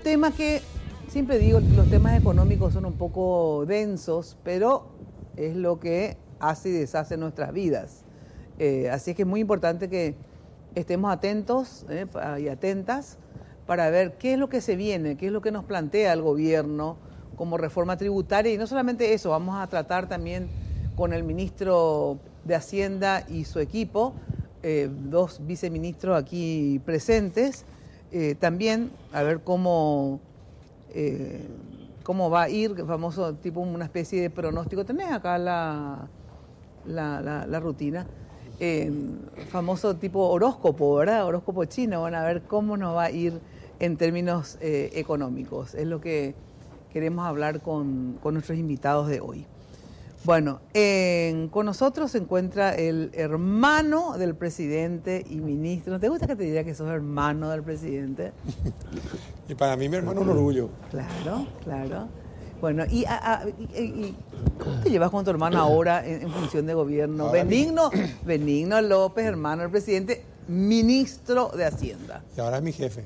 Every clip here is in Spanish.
tema que, siempre digo, los temas económicos son un poco densos, pero es lo que hace y deshace nuestras vidas. Así es que es muy importante que estemos atentos y atentas para ver qué es lo que se viene, qué es lo que nos plantea el gobierno como reforma tributaria. Y no solamente eso, vamos a tratar también con el ministro de Hacienda y su equipo, dos viceministros aquí presentes, también a ver cómo va a ir, famoso tipo una especie de pronóstico. Tenés acá la rutina, famoso tipo horóscopo, ¿verdad? Horóscopo chino. Van a ver cómo nos va a ir en términos económicos. Es lo que queremos hablar con nuestros invitados de hoy. Bueno, con nosotros se encuentra el hermano del presidente y ministro. ¿No te gusta que te diga que sos hermano del presidente? Y para mí mi hermano es un orgullo. Claro, claro. Bueno, ¿y cómo te llevas con tu hermano ahora en función de gobierno? Benigno López, hermano del presidente, ministro de Hacienda. Y ahora es mi jefe.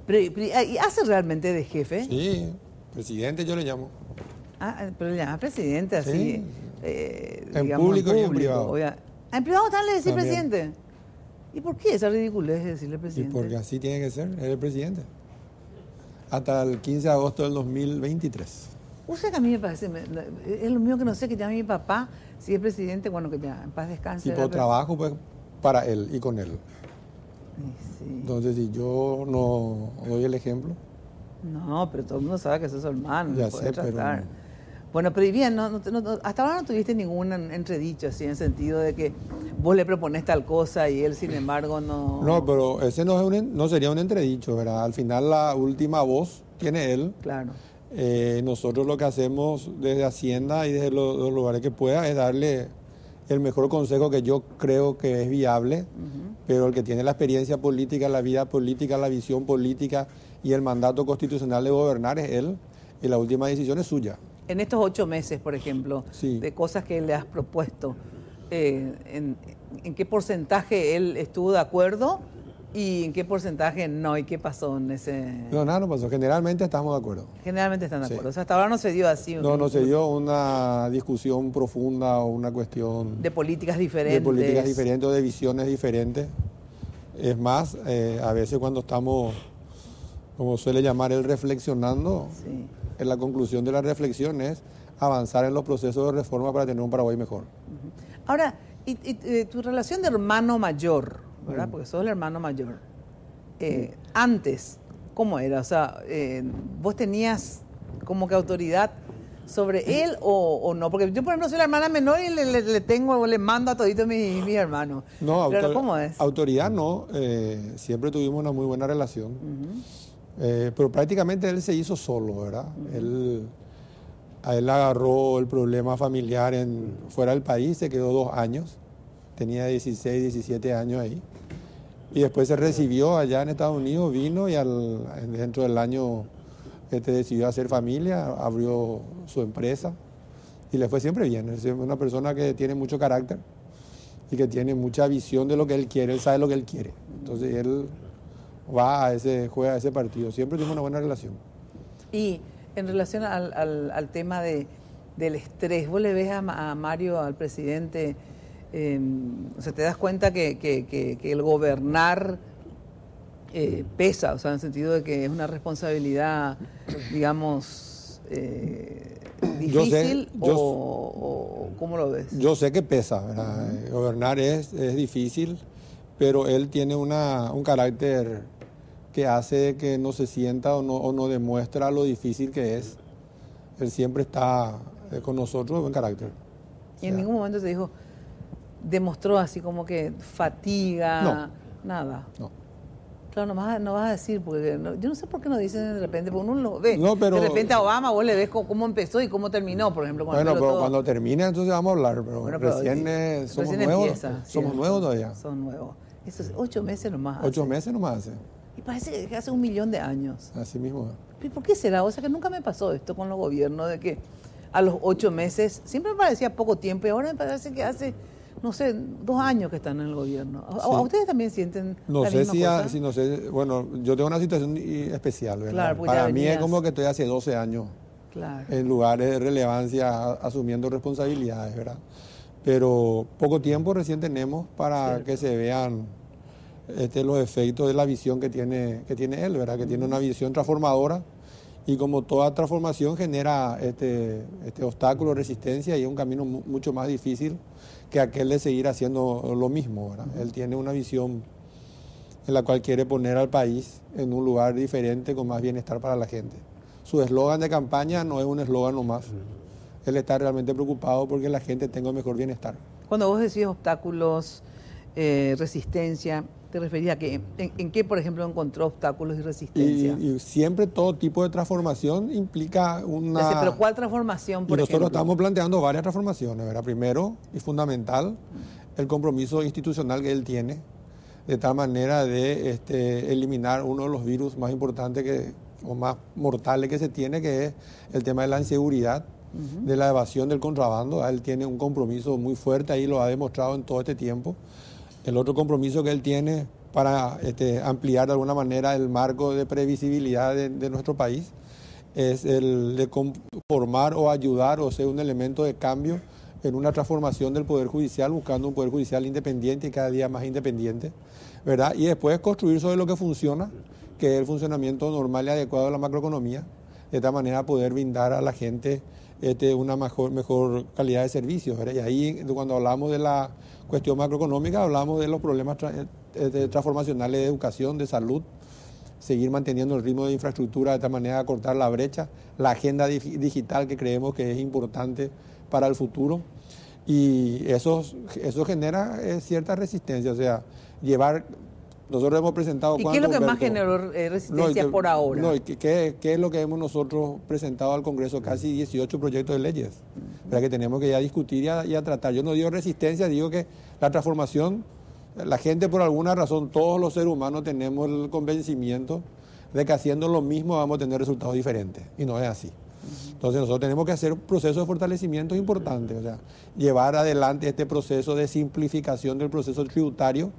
¿Y hace realmente de jefe? Sí, presidente yo le llamo. Ah, pero le llamas presidente así. Sí. En público y en privado. ¿En privado también le decís También. presidente? ¿Y por qué esa ridiculez de decirle Y presidente? porque así tiene que ser, es el presidente. Hasta el 15 de agosto del 2023. Usted que a mí me parece, es lo mío que no sé, que ya mi papá, si es presidente, bueno, que ya en paz descanse. Y por trabajo, pues, para él y con él. Sí. Entonces, si yo no doy el ejemplo. No, pero todo el mundo sabe que sos su hermano. Ya no puede sé, tratar. pero... Bueno, pero y bien, hasta ahora no tuviste ningún entredicho así en el sentido de que vos le proponés tal cosa y él, sin embargo, no... No, pero ese no sería un entredicho, ¿verdad? Al final la última voz tiene él. Claro. Nosotros lo que hacemos desde Hacienda y desde los lugares que pueda es darle el mejor consejo que yo creo que es viable, pero el que tiene la experiencia política, la vida política, la visión política y el mandato constitucional de gobernar es él, y la última decisión es suya. En estos 8 meses, por ejemplo, Sí. de cosas que le has propuesto, ¿en qué porcentaje él estuvo de acuerdo y en qué porcentaje no? ¿Y qué pasó en ese...? No, nada no pasó. Generalmente estamos de acuerdo. Generalmente están de Sí. acuerdo. O sea, hasta ahora no se dio así. No se dio una discusión profunda o una cuestión De políticas diferentes. de políticas diferentes o de visiones diferentes. Es más, a veces cuando estamos, como suele llamar él, reflexionando, Sí. en la conclusión de la reflexión es avanzar en los procesos de reforma para tener un Paraguay mejor. Ahora, y tu relación de hermano mayor, ¿verdad? Porque sos el hermano mayor. Antes, ¿cómo era? O sea, ¿vos tenías como que autoridad sobre él o no? Porque yo, por ejemplo, soy la hermana menor y le mando a toditos mis hermanos. No, Pero ¿cómo es? Autoridad no, siempre tuvimos una muy buena relación. Pero prácticamente él se hizo solo, ¿verdad? A él agarró el problema familiar fuera del país, se quedó 2 años, tenía 16, 17 años ahí, y después se recibió allá en Estados Unidos, vino y dentro del año decidió hacer familia, abrió su empresa y le fue siempre bien. Es una persona que tiene mucho carácter y que tiene mucha visión de lo que él quiere, él sabe lo que él quiere. Entonces él juega a ese partido. Siempre tuvimos una buena relación. Y en relación al tema del estrés, ¿vos le ves a Mario, al presidente, o sea, te das cuenta que el gobernar pesa, o sea, en el sentido de que es una responsabilidad, digamos, difícil, o ¿cómo lo ves? Yo sé que pesa, ¿verdad? Gobernar es difícil, pero él tiene un carácter que hace que no se sienta o no demuestra lo difícil que es. Él siempre está con nosotros de buen carácter. Y en ningún momento te dijo, demostró así como que fatiga, No. nada. No. Claro, no vas a decir, porque yo no sé por qué no dicen de repente, porque uno lo ve. No, pero, de repente a Obama vos le ves cómo empezó y cómo terminó, por ejemplo. Bueno, pero cuando termine entonces vamos a hablar, pero, Bueno, pero recién somos recién nuevos. empieza, Somos sí, nuevos todavía. Son nuevos. Eso es 8 meses nomás. 8 meses nomás hace. Y parece que hace 1.000.000 de años. Así mismo. ¿Y por qué será? O sea, que nunca me pasó esto con los gobiernos, de que a los 8 meses, siempre me parecía poco tiempo y ahora me parece que hace no sé, 2 años que están en el gobierno. Sí. ¿A ustedes también sienten No la sé misma cosa? si no sé, bueno, yo tengo una situación especial, ¿verdad? Claro, porque para ya mí es venías. como que estoy hace 12 años Claro. en lugares de relevancia asumiendo responsabilidades, ¿verdad? Pero poco tiempo recién tenemos para Cierto. que se vean los efectos de la visión que tiene él, ¿verdad? Que tiene una visión transformadora y como toda transformación genera este obstáculo, resistencia y es un camino mucho más difícil que aquel de seguir haciendo lo mismo, ¿verdad? Él tiene una visión en la cual quiere poner al país en un lugar diferente con más bienestar para la gente. Su eslogan de campaña no es un eslogan nomás. Él está realmente preocupado porque la gente tenga mejor bienestar. Cuando vos decís obstáculos, resistencia, ¿te referías a qué? ¿En qué, por ejemplo, encontró obstáculos y resistencia? Y siempre todo tipo de transformación implica una... Pero ¿cuál transformación, por nosotros ejemplo? estamos planteando varias transformaciones, ¿verdad? Primero y fundamental, el compromiso institucional que él tiene, de tal manera de eliminar uno de los virus más importantes o más mortales que se tiene, que es el tema de la inseguridad, de la evasión del contrabando. Él tiene un compromiso muy fuerte, ahí lo ha demostrado en todo este tiempo. El otro compromiso que él tiene para ampliar de alguna manera el marco de previsibilidad de nuestro país es el de conformar o ayudar o ser un elemento de cambio en una transformación del Poder Judicial, buscando un Poder Judicial independiente y cada día más independiente, ¿verdad? Y después construir sobre lo que funciona, que es el funcionamiento normal y adecuado de la macroeconomía, de tal manera poder brindar a la gente una mejor calidad de servicios, ¿verdad? Y ahí, cuando hablamos de la cuestión macroeconómica, hablamos de los problemas transformacionales de educación, de salud, seguir manteniendo el ritmo de infraestructura de tal manera de acortar la brecha, la agenda digital que creemos que es importante para el futuro, y eso genera cierta resistencia, o sea, nosotros hemos presentado... ¿Y qué es lo que más generó resistencia por ahora? No, ¿qué es lo que hemos nosotros presentado al Congreso? Casi 18 proyectos de leyes, ¿verdad? Que tenemos que ya discutir y a tratar. Yo no digo resistencia, digo que la transformación, la gente por alguna razón, todos los seres humanos tenemos el convencimiento de que haciendo lo mismo vamos a tener resultados diferentes, y no es así. Entonces nosotros tenemos que hacer un proceso de fortalecimiento importante, o sea, llevar adelante este proceso de simplificación del proceso tributario.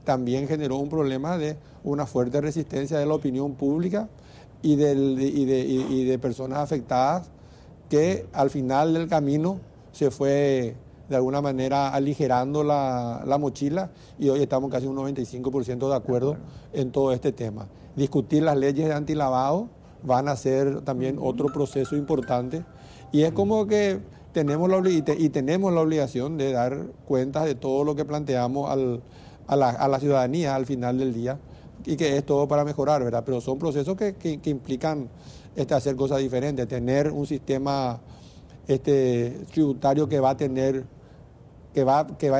También generó un problema de una fuerte resistencia de la opinión pública y de personas afectadas, que al final del camino se fue de alguna manera aligerando la mochila, y hoy estamos casi un 95% de acuerdo en todo este tema. Discutir las leyes de antilavado van a ser también otro proceso importante, y es como que tenemos la obligación de dar cuentas de todo lo que planteamos a la ciudadanía al final del día, y que es todo para mejorar, ¿verdad? Pero son procesos que implican hacer cosas diferentes, tener un sistema tributario que va a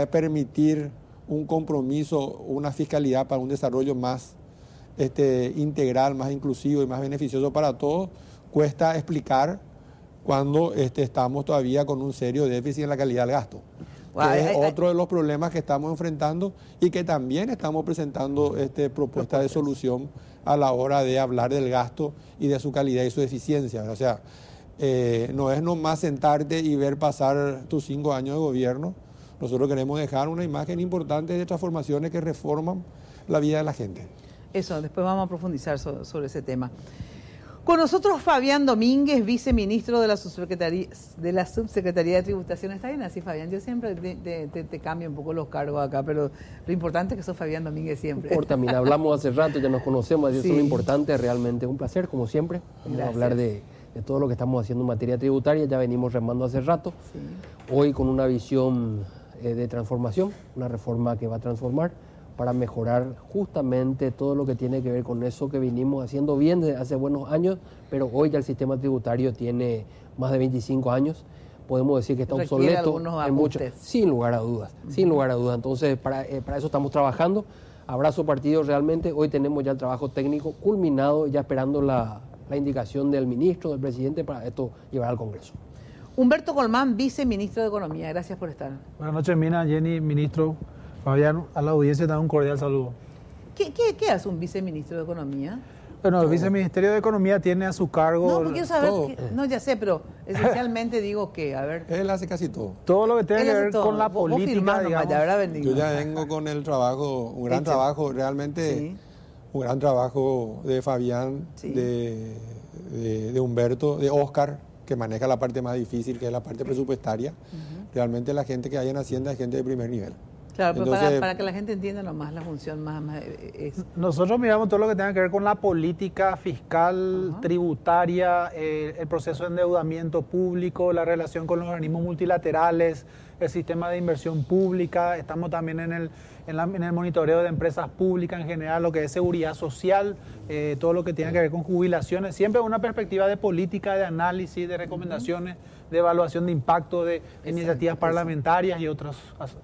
permitir un compromiso, una fiscalidad para un desarrollo más integral, más inclusivo y más beneficioso para todos. Cuesta explicar cuando estamos todavía con un serio déficit en la calidad del gasto. Que es otro de los problemas que estamos enfrentando y que también estamos presentando propuestas de solución a la hora de hablar del gasto y de su calidad y su eficiencia. O sea, no es nomás sentarte y ver pasar tus 5 años de gobierno. Nosotros queremos dejar una imagen importante de transformaciones que reforman la vida de la gente. Eso, después vamos a profundizar sobre ese tema. Con nosotros Fabián Domínguez, viceministro de la Subsecretaría de Tributación. ¿Está bien así, Fabián? Yo siempre te cambio un poco los cargos acá, pero lo importante es que sos Fabián Domínguez siempre. No importa, mira, hablamos hace rato, ya nos conocemos, eso es lo importante, realmente es un placer, como siempre. Vamos a hablar de todo lo que estamos haciendo en materia tributaria, ya venimos remando hace rato. Sí. Hoy con una visión de transformación, una reforma que va a transformar, para mejorar justamente todo lo que tiene que ver con eso que vinimos haciendo bien desde hace buenos años, pero hoy ya el sistema tributario tiene más de 25 años. Podemos decir que está obsoleto en muchos, sin lugar a dudas, sin lugar a dudas. Entonces, para eso estamos trabajando. Abrazo partido realmente. Hoy tenemos ya el trabajo técnico culminado, ya esperando la indicación del ministro, del presidente, para esto llevar al Congreso. Humberto Colmán, viceministro de Economía. Gracias por estar. Buenas noches, Mina, Jenny, ministro. Fabián, a la audiencia da un cordial saludo. ¿Qué hace un viceministro de Economía? Bueno, el Viceministerio de Economía tiene a su cargo... No, quiero saber... no, ya sé, pero esencialmente digo que, a ver... Él hace casi todo. Todo lo que tiene que ver con la Vos política, firmás digamos. nomás, ya, ¿verdad, Benigno? Yo ya vengo con el trabajo, un gran trabajo, realmente, Sí. un gran trabajo de Fabián, Sí. de Humberto, de Oscar, que maneja la parte más difícil, que es la parte presupuestaria. Realmente la gente que hay en Hacienda es gente de primer nivel. Claro, pero Entonces, para que la gente entienda nomás la función más es... Nosotros miramos todo lo que tenga que ver con la política fiscal, tributaria, el proceso de endeudamiento público, la relación con los organismos multilaterales, el sistema de inversión pública. Estamos también en el monitoreo de empresas públicas en general, lo que es seguridad social, todo lo que tiene que ver con jubilaciones. Siempre una perspectiva de política, de análisis, de recomendaciones, de evaluación de impacto, de iniciativas parlamentarias y otros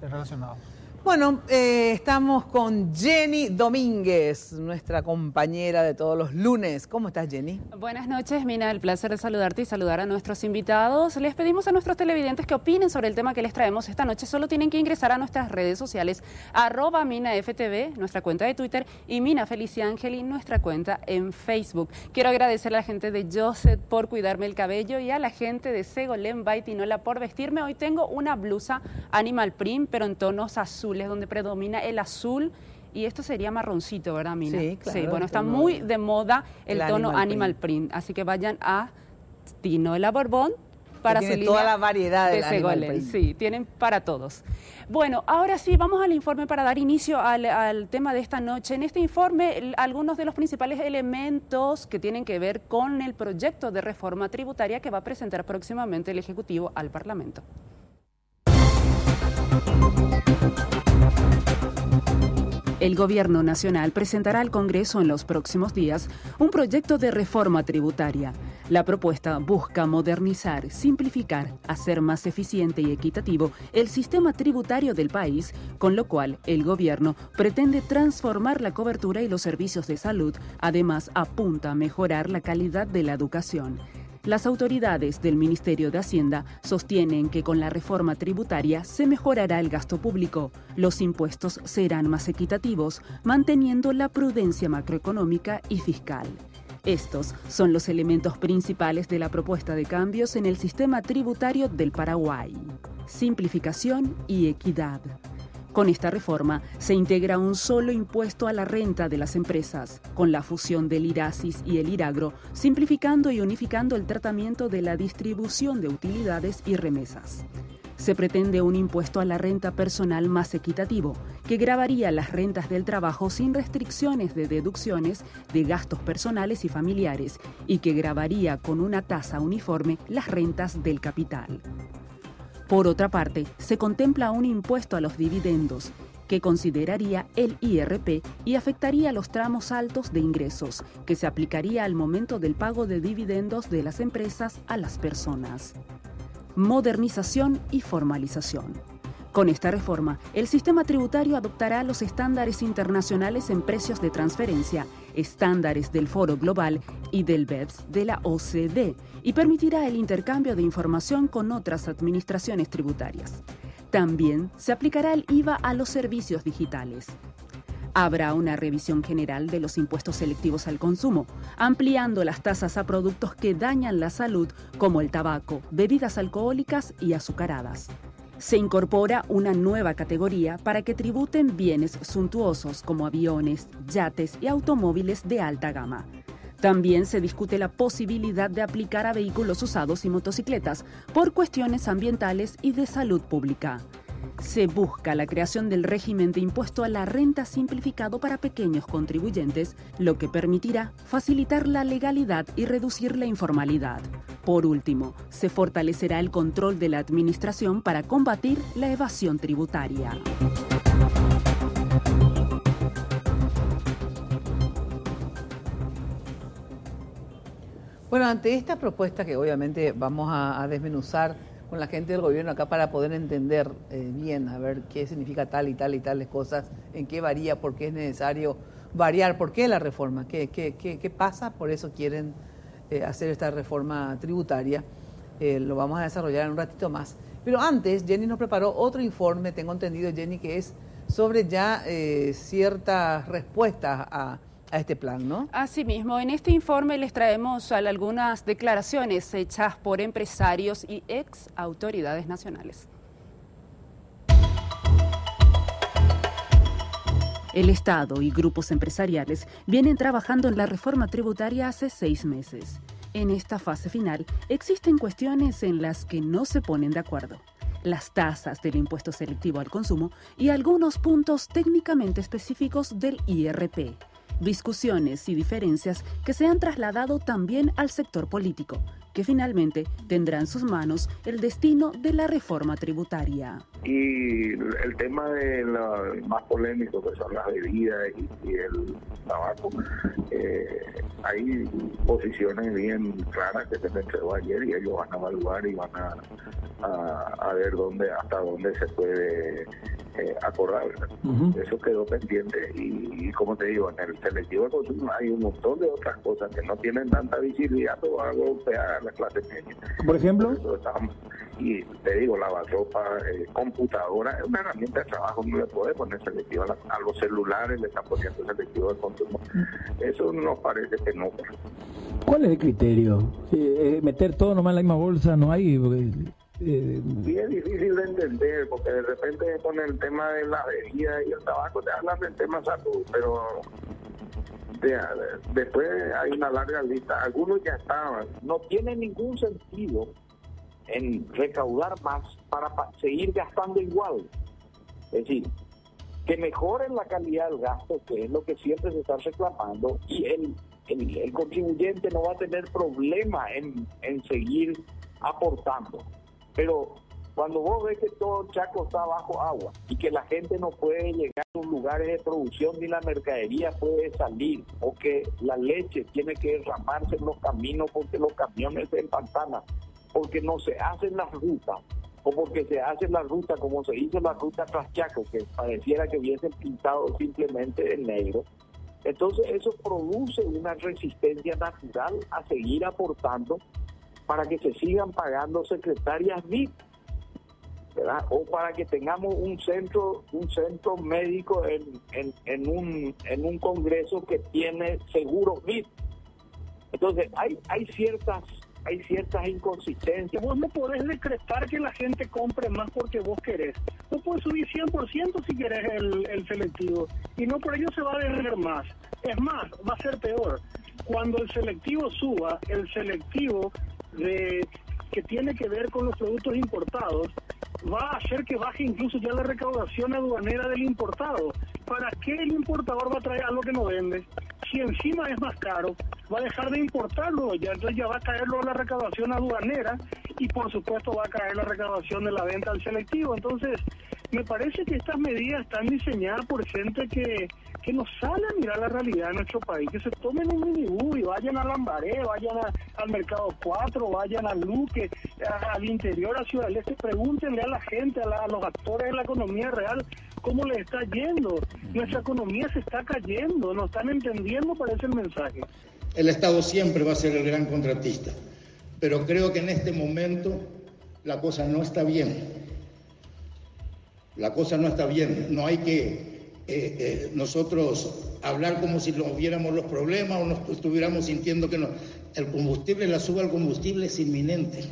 relacionados. Bueno, estamos con Jenny Domínguez, nuestra compañera de todos los lunes. ¿Cómo estás, Jenny? Buenas noches, Mina. El placer de saludarte y saludar a nuestros invitados. Les pedimos a nuestros televidentes que opinen sobre el tema que les traemos esta noche. Solo tienen que ingresar a nuestras redes sociales, @MinaFTV, nuestra cuenta de Twitter, y Mina Feliciangeli, nuestra cuenta en Facebook. Quiero agradecer a la gente de Joseph por cuidarme el cabello y a la gente de Segolén Baitinola por vestirme. Hoy tengo una blusa animal print, pero en tonos azules, donde predomina el azul, y esto sería marroncito, ¿verdad, Mina? Sí, claro. Sí, bueno, está muy de moda el tono animal animal print, así que vayan a Tinola Borbón para tiene su toda línea la variedad de del animal Segolén. print. Sí, tienen para todos. Bueno, ahora sí, vamos al informe para dar inicio al tema de esta noche. En este informe, algunos de los principales elementos que tienen que ver con el proyecto de reforma tributaria que va a presentar próximamente el Ejecutivo al Parlamento. El Gobierno Nacional presentará al Congreso en los próximos días un proyecto de reforma tributaria. La propuesta busca modernizar, simplificar, hacer más eficiente y equitativo el sistema tributario del país, con lo cual el Gobierno pretende transformar la cobertura y los servicios de salud. Además, apunta a mejorar la calidad de la educación. Las autoridades del Ministerio de Hacienda sostienen que con la reforma tributaria se mejorará el gasto público, los impuestos serán más equitativos, manteniendo la prudencia macroeconómica y fiscal. Estos son los elementos principales de la propuesta de cambios en el sistema tributario del Paraguay. Simplificación y equidad. Con esta reforma se integra un solo impuesto a la renta de las empresas, con la fusión del IRASIS y el IRAGRO, simplificando y unificando el tratamiento de la distribución de utilidades y remesas. Se pretende un impuesto a la renta personal más equitativo, que gravaría las rentas del trabajo sin restricciones de deducciones de gastos personales y familiares, y que gravaría con una tasa uniforme las rentas del capital. Por otra parte, se contempla un impuesto a los dividendos, que consideraría el IRP y afectaría los tramos altos de ingresos, que se aplicaría al momento del pago de dividendos de las empresas a las personas. Modernización y formalización. Con esta reforma, el sistema tributario adoptará los estándares internacionales en precios de transferencia, estándares del Foro Global y del BEPS de la OCDE, y permitirá el intercambio de información con otras administraciones tributarias. También se aplicará el IVA a los servicios digitales. Habrá una revisión general de los impuestos selectivos al consumo, ampliando las tasas a productos que dañan la salud, como el tabaco, bebidas alcohólicas y azucaradas. Se incorpora una nueva categoría para que tributen bienes suntuosos como aviones, yates y automóviles de alta gama. También se discute la posibilidad de aplicar a vehículos usados y motocicletas por cuestiones ambientales y de salud pública. Se busca la creación del régimen de impuesto a la renta simplificado para pequeños contribuyentes, lo que permitirá facilitar la legalidad y reducir la informalidad. Por último, se fortalecerá el control de la administración para combatir la evasión tributaria. Bueno, ante esta propuesta que obviamente vamos a desmenuzar con la gente del gobierno acá para poder entender bien, a ver qué significa tal y tal y tales cosas, en qué varía, por qué es necesario variar, por qué la reforma, qué pasa, por eso quieren hacer esta reforma tributaria. Lo vamos a desarrollar en un ratito más. Pero antes, Jenny nos preparó otro informe, tengo entendido, Jenny, que es sobre ya ciertas respuestas este plan, ¿no? Asimismo, en este informe les traemos algunas declaraciones hechas por empresarios y ex autoridades nacionales. El Estado y grupos empresariales vienen trabajando en la reforma tributaria hace 6 meses. En esta fase final existen cuestiones en las que no se ponen de acuerdo. Las tasas del impuesto selectivo al consumo y algunos puntos técnicamente específicos del IRP. Discusiones y diferencias que se han trasladado también al sector político, que finalmente tendrá en sus manos el destino de la reforma tributaria. Y el tema de más polémico, que son las bebidas y el tabaco, hay posiciones bien claras que se me entregó ayer y ellos van a evaluar y van a ver hasta dónde se puede acordar. Eso quedó pendiente y como te digo, en el selectivo de consumo hay un montón de otras cosas que no tienen tanta visibilidad o van a golpear a la clase media. Por ejemplo, y te digo, lavarropa, computadora, es una herramienta de trabajo, no le puede poner selectivo a los celulares, le están poniendo selectivo de consumo. Eso nos parece que no. ¿Cuál es el criterio? Meter todo nomás en la misma bolsa, no hay... Sí, es difícil de entender, porque de repente con el tema de la bebida y el tabaco te hablan del tema salud, pero después hay una larga lista. Algunos ya estaban. No tiene ningún sentido en recaudar más para seguir gastando igual. Es decir, que mejoren la calidad del gasto, que es lo que siempre se está reclamando, y el contribuyente no va a tener problema en seguir aportando. Pero cuando vos ves que todo Chaco está bajo agua y que la gente no puede llegar a los lugares de producción ni la mercadería puede salir, o que la leche tiene que derramarse en los caminos porque los camiones se empantanan, porque no se hacen las rutas, o porque se hace la ruta como se hizo la ruta tras Chaco, que pareciera que hubiesen pintado simplemente de negro. Entonces eso produce una resistencia natural a seguir aportando para que se sigan pagando secretarias VIP, ¿verdad? O para que tengamos un centro médico en un congreso que tiene seguros VIP. Entonces hay ciertas inconsistencias. Vos no podés decretar que la gente compre más porque vos querés. Vos podés subir 100% si querés el selectivo, y no por ello se va a vender más. Es más, va a ser peor. Cuando el selectivo suba, el selectivo que tiene que ver con los productos importados, va a hacer que baje incluso ya la recaudación aduanera del importado. ¿Para qué el importador va a traer algo que no vende? Si encima es más caro, va a dejar de importarlo, entonces ya va a caer la recaudación aduanera y por supuesto va a caer la recaudación de la venta al selectivo. Entonces, me parece que estas medidas están diseñadas por gente que no sale a mirar la realidad de nuestro país, que se tomen un minibús y vayan a Lambaré, vayan al Mercado 4, vayan a Luque, al interior, a Ciudad del Este, pregúntenle a la gente, a los actores de la economía real, cómo les está yendo. Nuestra economía se está cayendo, no están entendiendo, parece el mensaje. El Estado siempre va a ser el gran contratista, pero creo que en este momento la cosa no está bien. La cosa no está bien, no hay que nosotros hablar como si no viéramos los problemas o nos estuviéramos sintiendo que el combustible, la suba al combustible es inminente.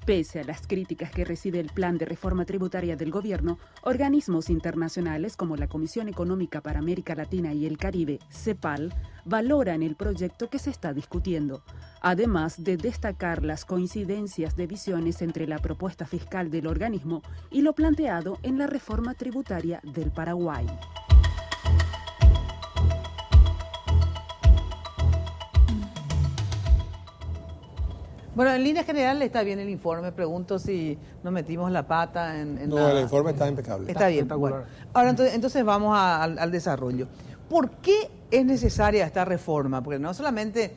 Pese a las críticas que recibe el plan de reforma tributaria del gobierno, organismos internacionales como la Comisión Económica para América Latina y el Caribe, CEPAL, valoran el proyecto que se está discutiendo, además de destacar las coincidencias de visiones entre la propuesta fiscal del organismo y lo planteado en la reforma tributaria del Paraguay. Bueno, en línea general está bien el informe. Pregunto si nos metimos la pata en No, el informe está impecable. Está bien. Bueno. Ahora entonces vamos al desarrollo. ¿Por qué es necesaria esta reforma? Porque no solamente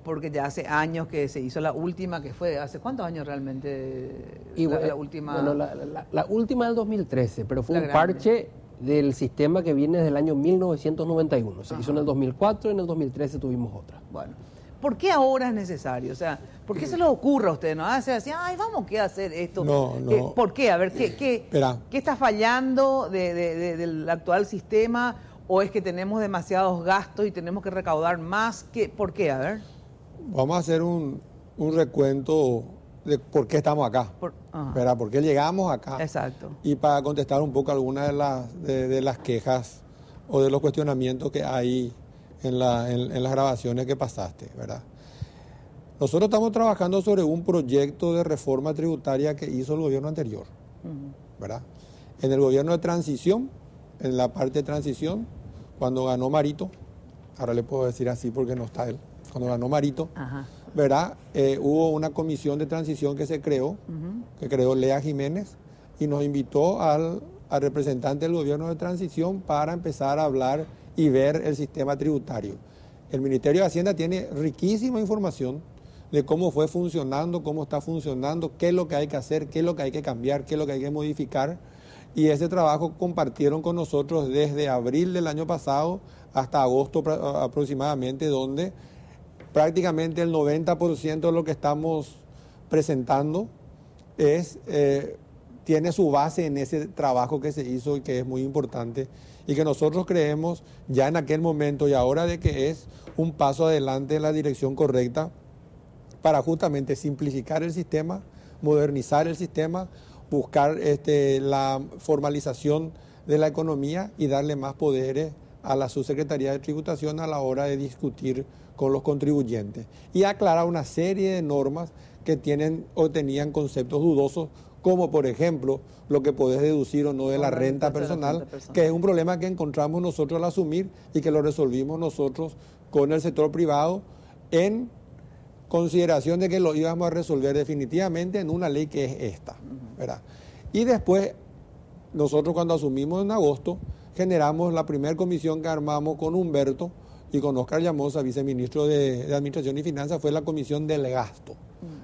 porque ya hace años que se hizo la última, que fue, ¿hace cuántos años realmente la última? Bueno, la última del 2013, pero fue un parche del sistema que viene desde el año 1991. Se hizo en el 2004 y en el 2013 tuvimos otra. Bueno. ¿Por qué ahora es necesario? O sea, ¿por qué se les ocurre a ustedes? ¿No? Hace así, ay, vamos a hacer esto. No. ¿Por qué? A ver, ¿qué está fallando del actual sistema? ¿O es que tenemos demasiados gastos y tenemos que recaudar más? ¿Por qué? A ver. Vamos a hacer un recuento de por qué estamos acá, ¿verdad? ¿Por qué llegamos acá? Exacto. Y para contestar un poco algunas de las quejas o de los cuestionamientos que hay en las grabaciones que pasaste, ¿verdad? Nosotros estamos trabajando sobre un proyecto de reforma tributaria que hizo el gobierno anterior, ¿verdad? En el gobierno de transición, en la parte de transición, cuando ganó Marito, ahora le puedo decir así porque no está él, cuando ganó Marito, ¿verdad? Hubo una comisión de transición que se creó, que creó Lea Jiménez, y nos invitó al representante del gobierno de transición para empezar a hablar y ver el sistema tributario. El Ministerio de Hacienda tiene riquísima información de cómo fue funcionando, cómo está funcionando, qué es lo que hay que hacer, qué es lo que hay que cambiar, qué es lo que hay que modificar. Y ese trabajo compartieron con nosotros desde abril del año pasado hasta agosto aproximadamente, donde prácticamente el 90% de lo que estamos presentando tiene su base en ese trabajo que se hizo y que es muy importante y que nosotros creemos ya en aquel momento y ahora de que es un paso adelante en la dirección correcta para justamente simplificar el sistema, modernizar el sistema, buscar la formalización de la economía y darle más poderes a la Subsecretaría de Tributación a la hora de discutir con los contribuyentes y aclarar una serie de normas que tienen o tenían conceptos dudosos, como por ejemplo lo que podés deducir o no de la renta personal, que es un problema que encontramos nosotros al asumir y que lo resolvimos nosotros con el sector privado en consideración de que lo íbamos a resolver definitivamente en una ley que es esta, ¿verdad? Y después, nosotros cuando asumimos en agosto, generamos la primera comisión que armamos con Humberto y con Oscar Llamosa, viceministro de Administración y Finanzas, fue la comisión del gasto.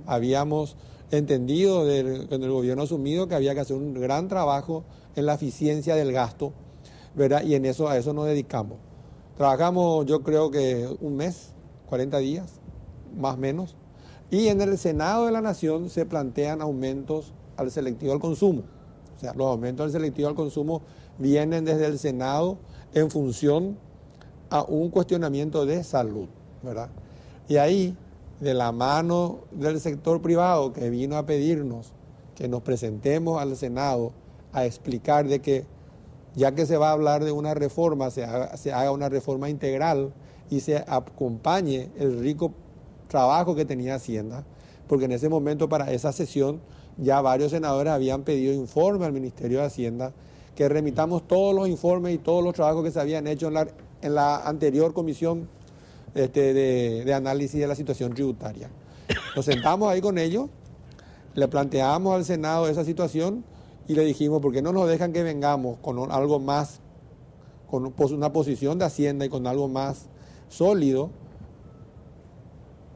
Habíamos entendido en el gobierno asumido que había que hacer un gran trabajo en la eficiencia del gasto, ¿verdad? Y a eso nos dedicamos. Trabajamos, yo creo que un mes, 40 días, más o menos, y en el Senado de la Nación se plantean aumentos al selectivo al consumo. O sea, los aumentos al selectivo al consumo vienen desde el Senado en función a un cuestionamiento de salud, ¿verdad? Y ahí, de la mano del sector privado que vino a pedirnos que nos presentemos al Senado a explicar de que ya que se va a hablar de una reforma, se haga una reforma integral y se acompañe el rico trabajo que tenía Hacienda, porque en ese momento para esa sesión ya varios senadores habían pedido informe al Ministerio de Hacienda, que remitamos todos los informes y todos los trabajos que se habían hecho en la anterior comisión de análisis de la situación tributaria. Nos sentamos ahí con ellos, le planteamos al Senado esa situación y le dijimos, ¿por qué no nos dejan que vengamos con algo más, con una posición de Hacienda y con algo más sólido,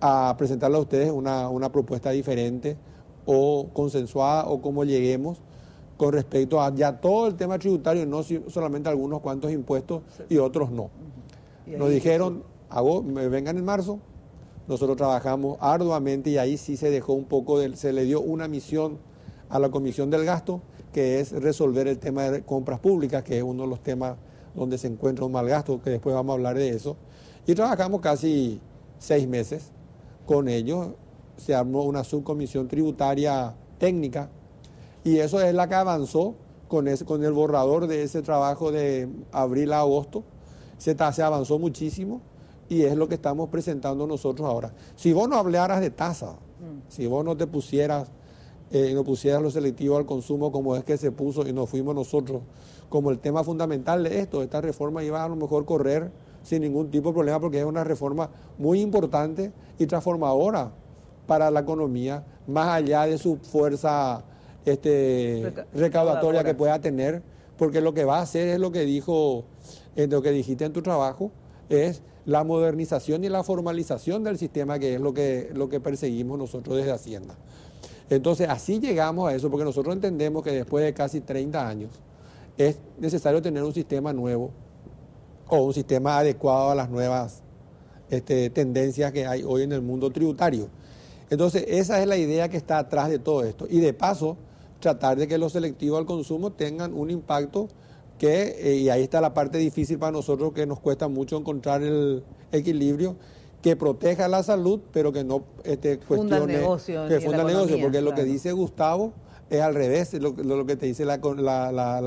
a presentarle a ustedes una propuesta diferente o consensuada o como lleguemos con respecto a ya todo el tema tributario, no solamente algunos cuantos impuestos y otros no. Nos dijeron, vengan en marzo, nosotros trabajamos arduamente y ahí sí se dejó un poco, se le dio una misión a la Comisión del Gasto, que es resolver el tema de compras públicas, que es uno de los temas donde se encuentra un mal gasto, que después vamos a hablar de eso. Y trabajamos casi 6 meses con ellos, se armó una subcomisión tributaria técnica y eso es la que avanzó con el borrador de ese trabajo de abril a agosto. Se avanzó muchísimo y es lo que estamos presentando nosotros ahora. Si vos no hablaras de tasa, si vos no te pusieras lo selectivo al consumo como es que se puso y nos fuimos nosotros como el tema fundamental de esta reforma iba a lo mejor correr sin ningún tipo de problema porque es una reforma muy importante y transformadora para la economía, más allá de su fuerza recaudatoria que pueda tener, porque lo que va a hacer es lo que dijiste en tu trabajo, es la modernización y la formalización del sistema, que es lo que perseguimos nosotros desde Hacienda. Entonces, así llegamos a eso, porque nosotros entendemos que después de casi 30 años es necesario tener un sistema nuevo o un sistema adecuado a las nuevas tendencias que hay hoy en el mundo tributario. Entonces, esa es la idea que está atrás de todo esto. Y de paso, tratar de que los selectivos al consumo tengan un impacto y ahí está la parte difícil para nosotros, que nos cuesta mucho encontrar el equilibrio, que proteja la salud, pero que no funda el negocio, porque lo que dice Gustavo es al revés, lo que te dice la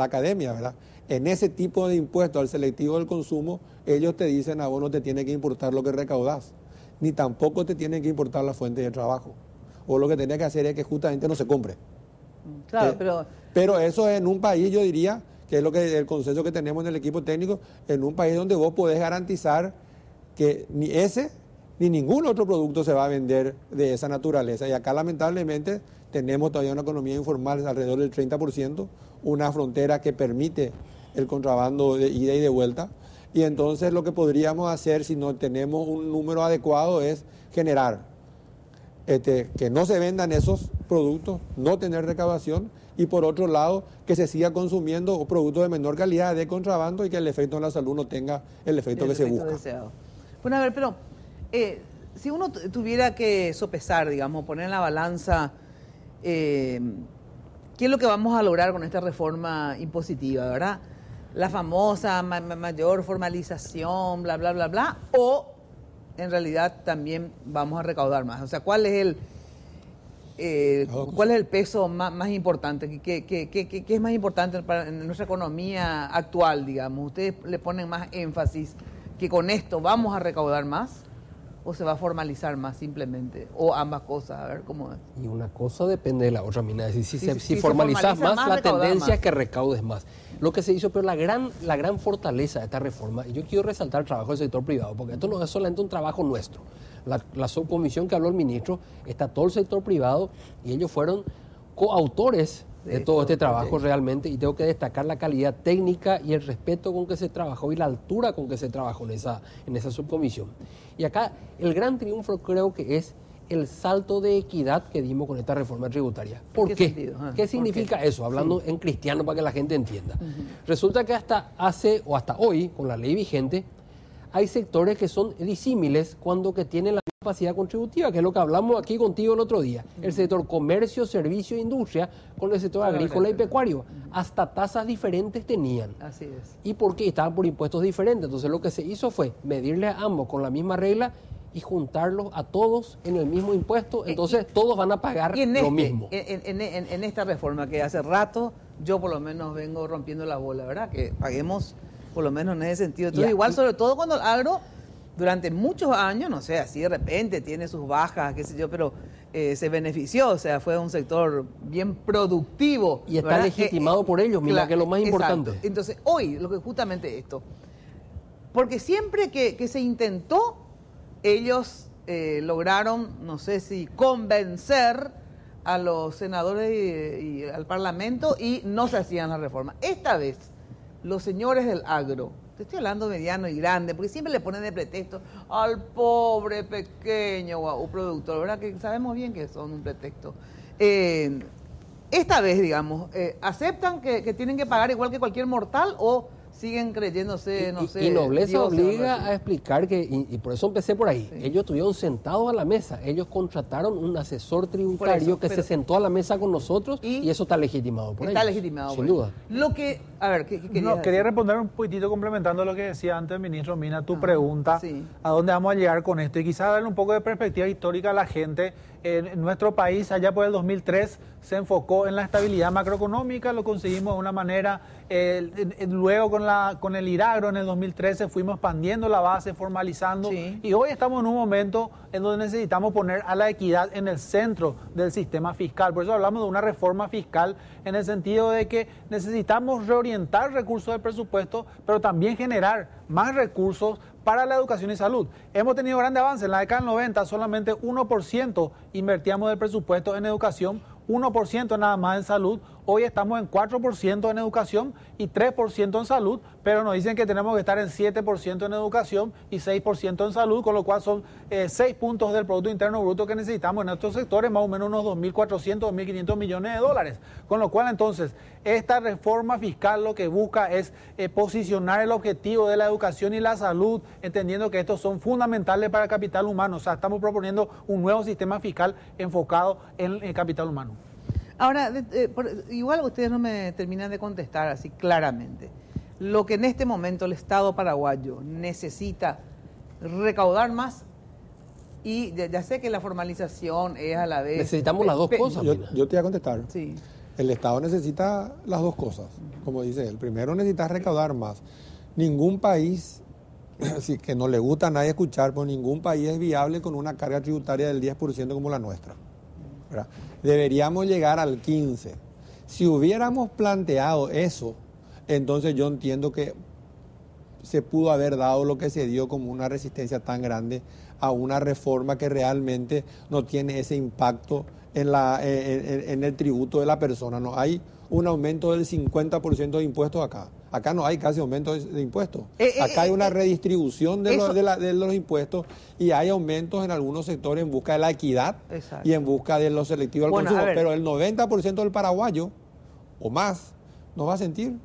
academia, ¿verdad? En ese tipo de impuestos al selectivo del consumo, ellos te dicen, a vos no te tiene que importar lo que recaudás, ni tampoco te tienen que importar la fuente de trabajo. O lo que tenés que hacer es que justamente no se compre. Claro, pero eso en un país, yo diría, que es lo que el consenso que tenemos en el equipo técnico, en un país donde vos podés garantizar que ni ese ni ningún otro producto se va a vender de esa naturaleza. Y acá lamentablemente tenemos todavía una economía informal alrededor del 30%, una frontera que permite el contrabando de ida y de vuelta. Y entonces lo que podríamos hacer, si no tenemos un número adecuado, es generar que no se vendan esos productos, no tener recaudación, y por otro lado, que se siga consumiendo productos de menor calidad de contrabando y que el efecto en la salud no tenga el efecto que se busca. Deseado. Bueno, a ver, pero si uno tuviera que sopesar, digamos, poner en la balanza qué es lo que vamos a lograr con esta reforma impositiva, ¿verdad? La famosa mayor formalización, bla, bla, bla, bla, o en realidad también vamos a recaudar más. O sea, ¿cuál es el peso más importante? ¿Qué es más importante en nuestra economía actual, digamos? ¿Ustedes le ponen más énfasis que con esto vamos a recaudar más o se va a formalizar más simplemente? O ambas cosas, a ver cómo es. Y una cosa depende de la otra, Mina. Si formalizas más, la tendencia es que recaudes más. Lo que se hizo, pero la gran fortaleza de esta reforma, y yo quiero resaltar el trabajo del sector privado, porque esto no es solamente un trabajo nuestro. La subcomisión que habló el ministro, está todo el sector privado y ellos fueron coautores de todo este trabajo realmente, y tengo que destacar la calidad técnica y el respeto con que se trabajó y la altura con que se trabajó en esa subcomisión. Y acá el gran triunfo creo que es el salto de equidad que dimos con esta reforma tributaria. ¿Por qué? ¿Qué significa eso? Hablando en cristiano para que la gente entienda. Resulta que hasta hoy, con la ley vigente, hay sectores que son disímiles cuando que tienen la capacidad contributiva, que es lo que hablamos aquí contigo el otro día. El sector comercio, servicio e industria con el sector agrícola y pecuario. Hasta tasas diferentes tenían. Así es. ¿Y por qué? Estaban por impuestos diferentes. Entonces lo que se hizo fue medirles a ambos con la misma regla y juntarlos a todos en el mismo impuesto. Entonces todos van a pagar lo mismo. En esta reforma que hace rato yo por lo menos vengo rompiendo la bola, ¿verdad? Que paguemos por lo menos en ese sentido. Entonces, igual, sobre todo cuando el agro, durante muchos años, no sé, así de repente tiene sus bajas, qué sé yo, pero se benefició, o sea, fue un sector bien productivo. Y está legitimado por ellos, mira, que es lo más importante. Entonces, hoy, lo que justamente esto, porque siempre que se intentó, ellos lograron, no sé si convencer a los senadores y al Parlamento, y no se hacían las reformas. Esta vez, los señores del agro, te estoy hablando mediano y grande, porque siempre le ponen de pretexto al pobre pequeño productor, ¿verdad? Que sabemos bien que son un pretexto. Esta vez, digamos, ¿aceptan que tienen que pagar igual que cualquier mortal o siguen creyéndose, no sé? Y Nobleza obliga a explicar que, y por eso empecé por ahí, ellos estuvieron sentados a la mesa, ellos contrataron un asesor tributario que se sentó a la mesa con nosotros y eso está legitimado por ellos. Está legitimado. Sin duda. Lo que, a ver, ¿qué querías decir? Quería responder un poquitito complementando lo que decía antes el ministro Mina, tu pregunta, ¿a dónde vamos a llegar con esto? Y quizás darle un poco de perspectiva histórica a la gente. En nuestro país, allá por el 2003, se enfocó en la estabilidad macroeconómica, lo conseguimos de una manera, luego con el IRAGRO en el 2013 fuimos expandiendo la base, formalizando, y hoy estamos en un momento en donde necesitamos poner a la equidad en el centro del sistema fiscal. Por eso hablamos de una reforma fiscal en el sentido de que necesitamos reorientar recursos del presupuesto, pero también generar más recursos para la educación y salud. Hemos tenido grandes avances. En la década del 90 solamente 1% invertíamos del presupuesto en educación, 1% nada más en salud. Hoy estamos en 4% en educación y 3% en salud, pero nos dicen que tenemos que estar en 7% en educación y 6% en salud, con lo cual son 6 puntos del Producto Interno Bruto que necesitamos en estos sectores, más o menos unos 2.400, 2.500 millones de dólares. Con lo cual, entonces, esta reforma fiscal lo que busca es posicionar el objetivo de la educación y la salud, entendiendo que estos son fundamentales para el capital humano. O sea, estamos proponiendo un nuevo sistema fiscal enfocado en el capital humano. Ahora, igual ustedes no me terminan de contestar así claramente. lo que en este momento el Estado paraguayo necesita recaudar más, y ya sé que la formalización es a la vez... Necesitamos las dos cosas. Yo te voy a contestar. Sí. El Estado necesita las dos cosas, como dice él. Primero necesita recaudar más. Ningún país, si que no le gusta a nadie escuchar, pues ningún país es viable con una carga tributaria del 10% como la nuestra, ¿verdad? Deberíamos llegar al 15%. Si hubiéramos planteado eso, entonces yo entiendo que se pudo haber dado lo que se dio como una resistencia tan grande a una reforma que realmente no tiene ese impacto en el tributo de la persona. No hay un aumento del 50% de impuestos acá. Acá no hay casi aumento de impuestos. Acá hay una redistribución de los impuestos, y hay aumentos en algunos sectores en busca de la equidad. Exacto. Y en busca de lo selectivo al consumo. Pero el 90% del paraguayo o más no va a sentir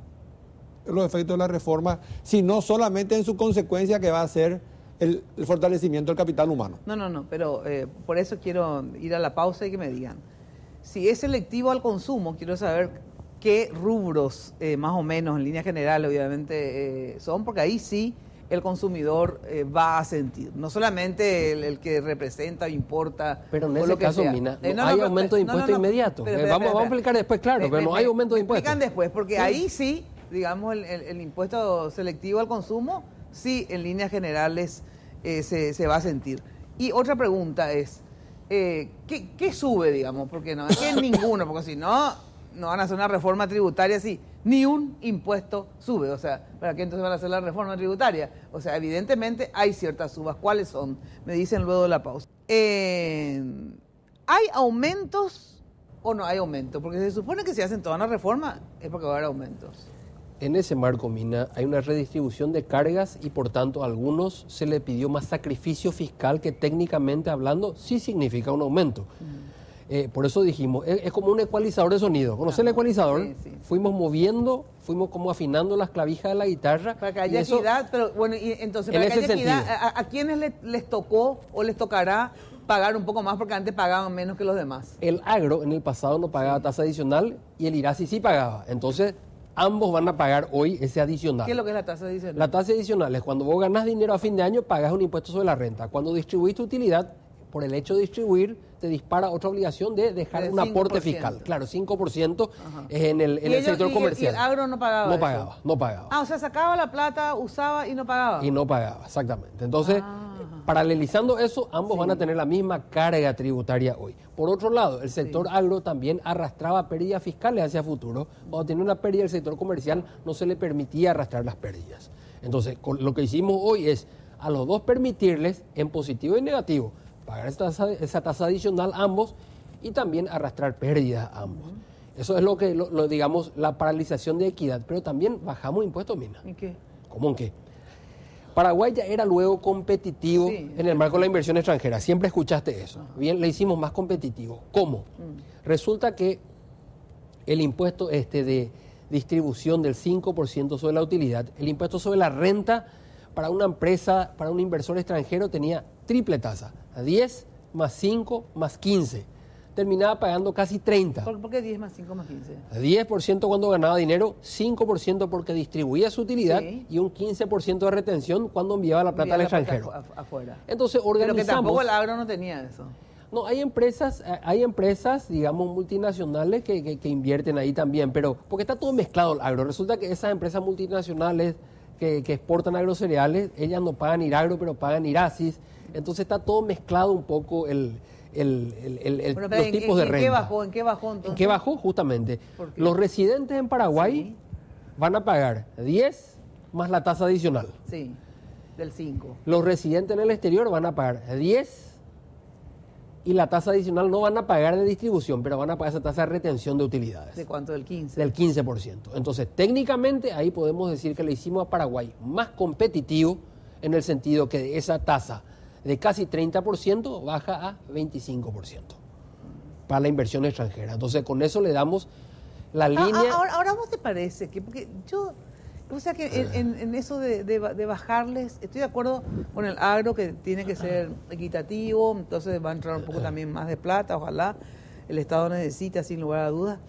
los efectos de la reforma, sino solamente en su consecuencia, que va a ser el fortalecimiento del capital humano. No, pero por eso quiero ir a la pausa y que me digan. Si es selectivo al consumo, quiero saber qué rubros, más o menos, en línea general, obviamente, son, porque ahí sí el consumidor va a sentir. No solamente el que representa o importa. Pero en ese caso, Mina, no hay aumento de impuesto inmediato. Vamos a explicar después, claro, pero no hay aumento de impuestos. Explican después, porque ahí sí, digamos, el impuesto selectivo al consumo, sí, en líneas generales se va a sentir. Y otra pregunta es, ¿qué sube, digamos? Porque no es que ninguno, porque si no van a hacer una reforma tributaria así. Ni un impuesto sube. O sea, ¿para qué entonces van a hacer la reforma tributaria? O sea, evidentemente hay ciertas subas. ¿Cuáles son? Me dicen luego de la pausa. ¿Hay aumentos o no hay aumentos? Porque se supone que si hacen toda una reforma es porque va a haber aumentos. En ese marco, Mina, hay una redistribución de cargas y, por tanto, a algunos se le pidió más sacrificio fiscal, que técnicamente hablando sí significa un aumento. Por eso dijimos, es como un ecualizador de sonido. ¿Conoces el ecualizador? Sí. Fuimos moviendo, fuimos como afinando las clavijas de la guitarra. Para que haya equidad, pero bueno, y entonces, para que haya equidad, ¿a quiénes les tocó o les tocará pagar un poco más, porque antes pagaban menos que los demás? El agro en el pasado no pagaba tasa adicional y el IRASI sí pagaba. Entonces, ambos van a pagar hoy ese adicional. ¿Qué es lo que es la tasa adicional? La tasa adicional es cuando vos ganás dinero a fin de año, pagas un impuesto sobre la renta. Cuando distribuís tu utilidad, por el hecho de distribuir, te dispara otra obligación de dejar un aporte fiscal. Claro, 5% es en el sector comercial. ¿Y el agro no pagaba? No pagaba. O sea, sacaba la plata, usaba y no pagaba. Y no pagaba, exactamente. Entonces, paralelizando eso, ambos van a tener la misma carga tributaria hoy. Por otro lado, el sector agro también arrastraba pérdidas fiscales hacia futuro. Cuando tenía una pérdida, el sector comercial no se le permitía arrastrar las pérdidas. Entonces, lo que hicimos hoy es a los dos permitirles, en positivo y negativo, pagar esa tasa adicional ambos, y también arrastrar pérdidas ambos. Eso es lo que, digamos, la paralización de equidad. Pero también bajamos impuestos, Mina. ¿Y qué? ¿Cómo en qué? Paraguay ya era luego competitivo en el marco de la inversión extranjera. Siempre escuchaste eso. Bien, le hicimos más competitivo. ¿Cómo? Resulta que el impuesto de distribución del 5% sobre la utilidad, el impuesto sobre la renta para una empresa, para un inversor extranjero, tenía triple tasa. 10 más 5 más 15. Terminaba pagando casi 30. ¿Por qué 10 más 5 más 15? 10% cuando ganaba dinero, 5% porque distribuía su utilidad, y un 15% de retención cuando enviaba la plata al extranjero. Afuera. Entonces organizamos... Pero que tampoco el agro no tenía eso. No, hay empresas, digamos, multinacionales que invierten ahí también, pero porque está todo mezclado el agro. Resulta que esas empresas multinacionales que exportan agrocereales, ellas no pagan IRAGRO, pero pagan IRASIS. Entonces está todo mezclado un poco los tipos de renta. ¿En qué bajó entonces? ¿En qué bajó? Justamente. Los residentes en Paraguay van a pagar 10 más la tasa adicional. Sí, del 5. Los residentes en el exterior van a pagar 10 y la tasa adicional no van a pagar de distribución, pero van a pagar esa tasa de retención de utilidades. ¿De cuánto? ¿Del 15? Del 15%. Entonces, técnicamente, ahí podemos decir que le hicimos a Paraguay más competitivo, en el sentido que de esa tasa de casi 30% baja a 25% para la inversión extranjera. Entonces, con eso le damos la línea... Ahora, ¿vos te parece que...? Porque yo... O sea que en eso de bajarles, estoy de acuerdo con el agro, que tiene que ser equitativo, entonces va a entrar un poco también más de plata, ojalá el Estado necesita, sin lugar a dudas.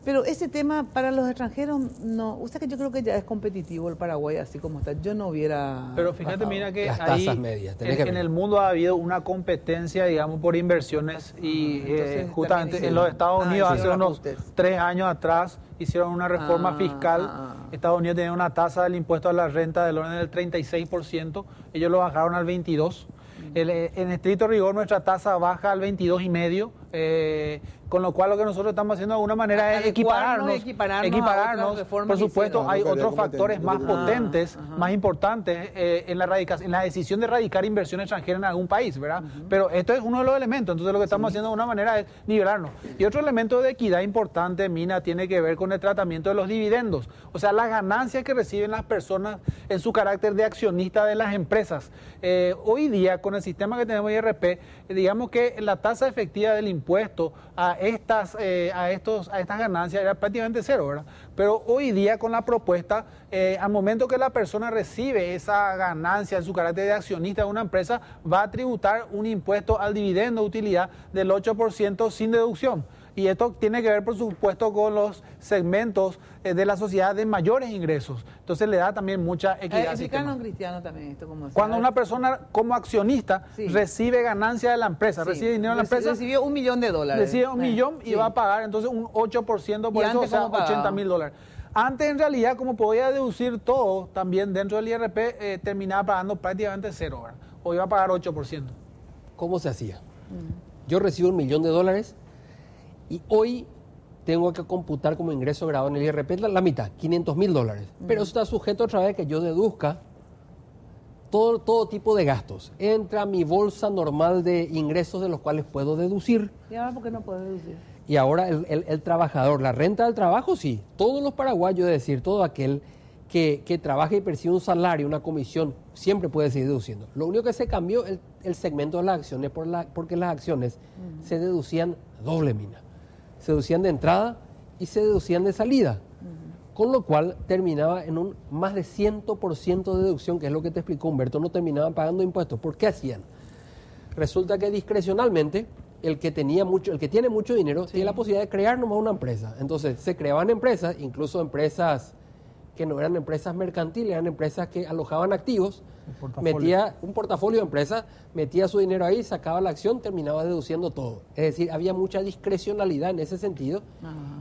Pero ese tema para los extranjeros, no. Usted que yo creo que ya es competitivo el Paraguay así como está. Yo no hubiera... Pero fíjate, bajado. mira que Las ahí tasas medias, en el mundo ha habido una competencia, digamos, por inversiones y entonces justamente también en los Estados Unidos hace hicieron unos ajustes. 3 años atrás hicieron una reforma fiscal. Estados Unidos tenía una tasa del impuesto a la renta del orden del 36%, ellos lo bajaron al 22%. En estricto rigor nuestra tasa baja al 22,5%, con lo cual lo que nosotros estamos haciendo de alguna manera es equipararnos. Por supuesto, hay otros factores más potentes, más importantes en la decisión de erradicar inversión extranjera en algún país, ¿verdad? Pero esto es uno de los elementos, entonces lo que estamos haciendo de una manera es nivelarnos. Y otro elemento de equidad importante, Mina, tiene que ver con el tratamiento de los dividendos, o sea, las ganancias que reciben las personas en su carácter de accionista de las empresas. Hoy día, con el sistema que tenemos IRP, digamos que la tasa efectiva del impuesto a estas ganancias era prácticamente cero, ¿verdad? Pero hoy día con la propuesta, al momento que la persona recibe esa ganancia en su carácter de accionista de una empresa, va a tributar un impuesto al dividendo de utilidad del 8% sin deducción. Y esto tiene que ver, por supuesto, con los segmentos de la sociedad de mayores ingresos. Entonces le da también mucha equidad. Mexicano cristiano también esto como cuando una persona como accionista recibe ganancia de la empresa, recibe dinero de la empresa. Recibió $1 millón. Recibe $1 millón y va a pagar entonces un 8% por eso, o sea, $80,000. Antes, en realidad, como podía deducir todo, también dentro del IRP, terminaba pagando prácticamente cero, ¿verdad? O iba a pagar 8%. ¿Cómo se hacía? Yo recibo $1 millón y hoy tengo que computar como ingreso grabado en el IRP la mitad, $500,000. Pero eso está sujeto otra vez que yo deduzca todo tipo de gastos. Entra a mi bolsa normal de ingresos de los cuales puedo deducir. ¿Y ahora por qué no puedo deducir? Y ahora el trabajador, la renta del trabajo, sí. Todos los paraguayos, es decir, todo aquel que trabaja y percibe un salario, una comisión, siempre puede seguir deduciendo. Lo único que se cambió el segmento de las acciones, porque las acciones se deducían doble, Mina. Se deducían de entrada y se deducían de salida. Con lo cual terminaba en un más de 100% de deducción, que es lo que te explicó Humberto, no terminaban pagando impuestos. ¿Por qué hacían? Resulta que discrecionalmente el que tiene mucho dinero tiene la posibilidad de crear nomás una empresa. Entonces se creaban empresas, incluso empresas que no eran empresas mercantiles, eran empresas que alojaban activos, metía un portafolio de empresas, metía su dinero ahí, sacaba la acción, terminaba deduciendo todo. Es decir, había mucha discrecionalidad en ese sentido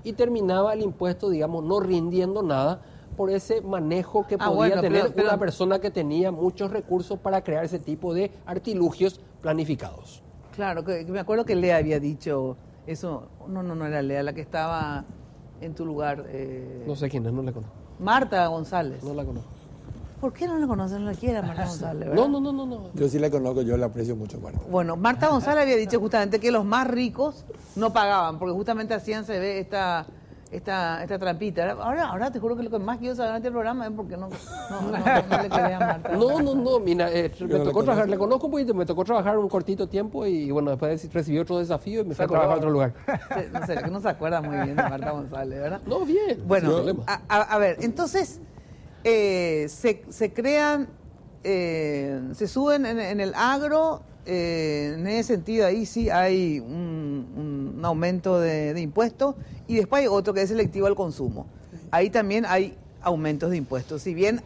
y terminaba el impuesto, digamos, no rindiendo nada por ese manejo que podía tener una persona que tenía muchos recursos para crear ese tipo de artilugios planificados. Claro, que me acuerdo que Lea había dicho eso, no era Lea, la que estaba en tu lugar. No sé quién es, no la conozco. Marta González. No la conozco. ¿Por qué no la conoces? No la quiere Marta González, ¿verdad? No. Yo sí la conozco, yo la aprecio mucho, Marta. Bueno, Marta González había dicho justamente que los más ricos no pagaban, porque justamente hacían, se ve esta trampita. Ahora te juro que lo que más quiero saber en este programa es porque no le quería a Marta. No, mira, me tocó trabajar, le conozco un poquito, me tocó trabajar un cortito tiempo y bueno, después recibí otro desafío y me fui a trabajar a otro lugar. No sé, que no se acuerda muy bien de Marta González, ¿verdad? No, bien. Bueno, a ver, entonces se crean, se suben en el agro, en ese sentido ahí sí hay un aumento de impuestos y después hay otro que es selectivo al consumo. Ahí también hay aumentos de impuestos, si bien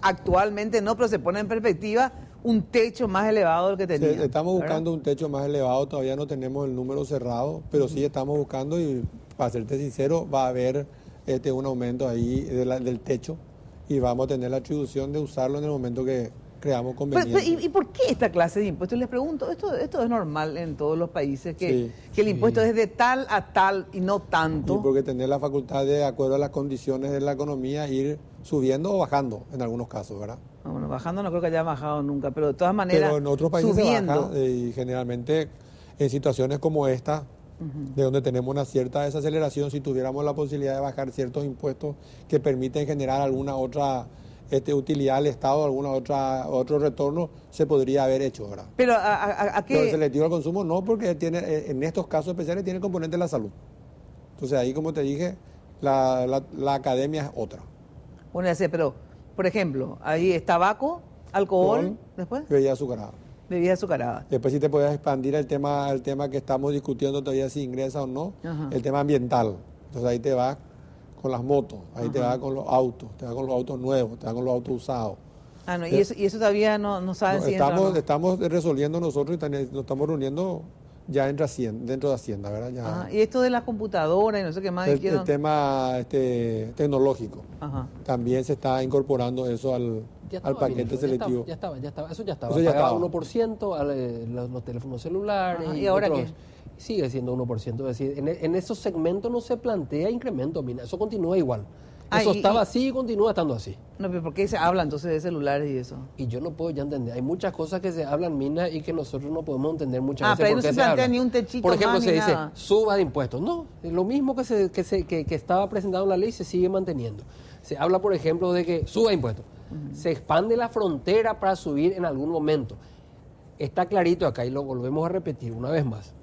actualmente no, pero se pone en perspectiva un techo más elevado del que teníamos. Sí, estamos buscando un techo más elevado, todavía no tenemos el número cerrado, pero sí estamos buscando y para serte sincero va a haber un aumento ahí del techo y vamos a tener la atribución de usarlo en el momento que creamos conveniente. ¿Y por qué esta clase de impuestos? Les pregunto, esto es normal en todos los países, que el impuesto es de tal a tal y no tanto. Y porque tener la facultad de acuerdo a las condiciones de la economía, ir subiendo o bajando en algunos casos, ¿verdad? Bueno, bajando no creo que haya bajado nunca, pero de todas maneras pero en otros países subiendo. Se baja y generalmente en situaciones como esta, de donde tenemos una cierta desaceleración, si tuviéramos la posibilidad de bajar ciertos impuestos que permiten generar alguna otra utilidad al Estado, otro retorno, se podría haber hecho, ¿verdad? Pero ¿a qué? Pero selectivo al consumo no, porque en estos casos especiales tiene el componente de la salud. Entonces ahí, como te dije, la academia es otra. Bueno, ya sé, pero, por ejemplo, ahí es tabaco, alcohol, después bebida azucarada. Bebida azucarada. Después sí te puedes expandir el tema que estamos discutiendo todavía si ingresa o no, el tema ambiental. Entonces ahí te vas con las motos, ahí te vas con los autos, te vas con los autos nuevos, te vas con los autos usados. Ah, no, y eso todavía no saben si entra o no. Estamos resolviendo nosotros y nos estamos reuniendo ya dentro de Hacienda, ¿verdad? Ya. Y esto de las computadoras y no sé qué más. El tema tecnológico. Ajá. También se está incorporando eso al paquete selectivo. Ya estaba. Eso ya estaba. Eso ya Pagaba estaba. 1% los teléfonos celulares. ¿Y ahora qué? Sigue siendo 1%. Es decir, en esos segmentos no se plantea incremento, Mina. Eso continúa igual. Eso estaba así y continúa estando así. No, pero ¿por qué se habla entonces de celulares y eso? Y yo no puedo ya entender. Hay muchas cosas que se hablan, Mina, y que nosotros no podemos entender muchas veces. Pero ahí por no qué se plantea habla. ni un techito. Por ejemplo, más, se ni dice, nada. suba de impuestos. No, lo mismo que estaba presentado en la ley se sigue manteniendo. Se habla, por ejemplo, de que suba impuestos. Se expande la frontera para subir en algún momento. Está clarito acá y lo volvemos a repetir una vez más.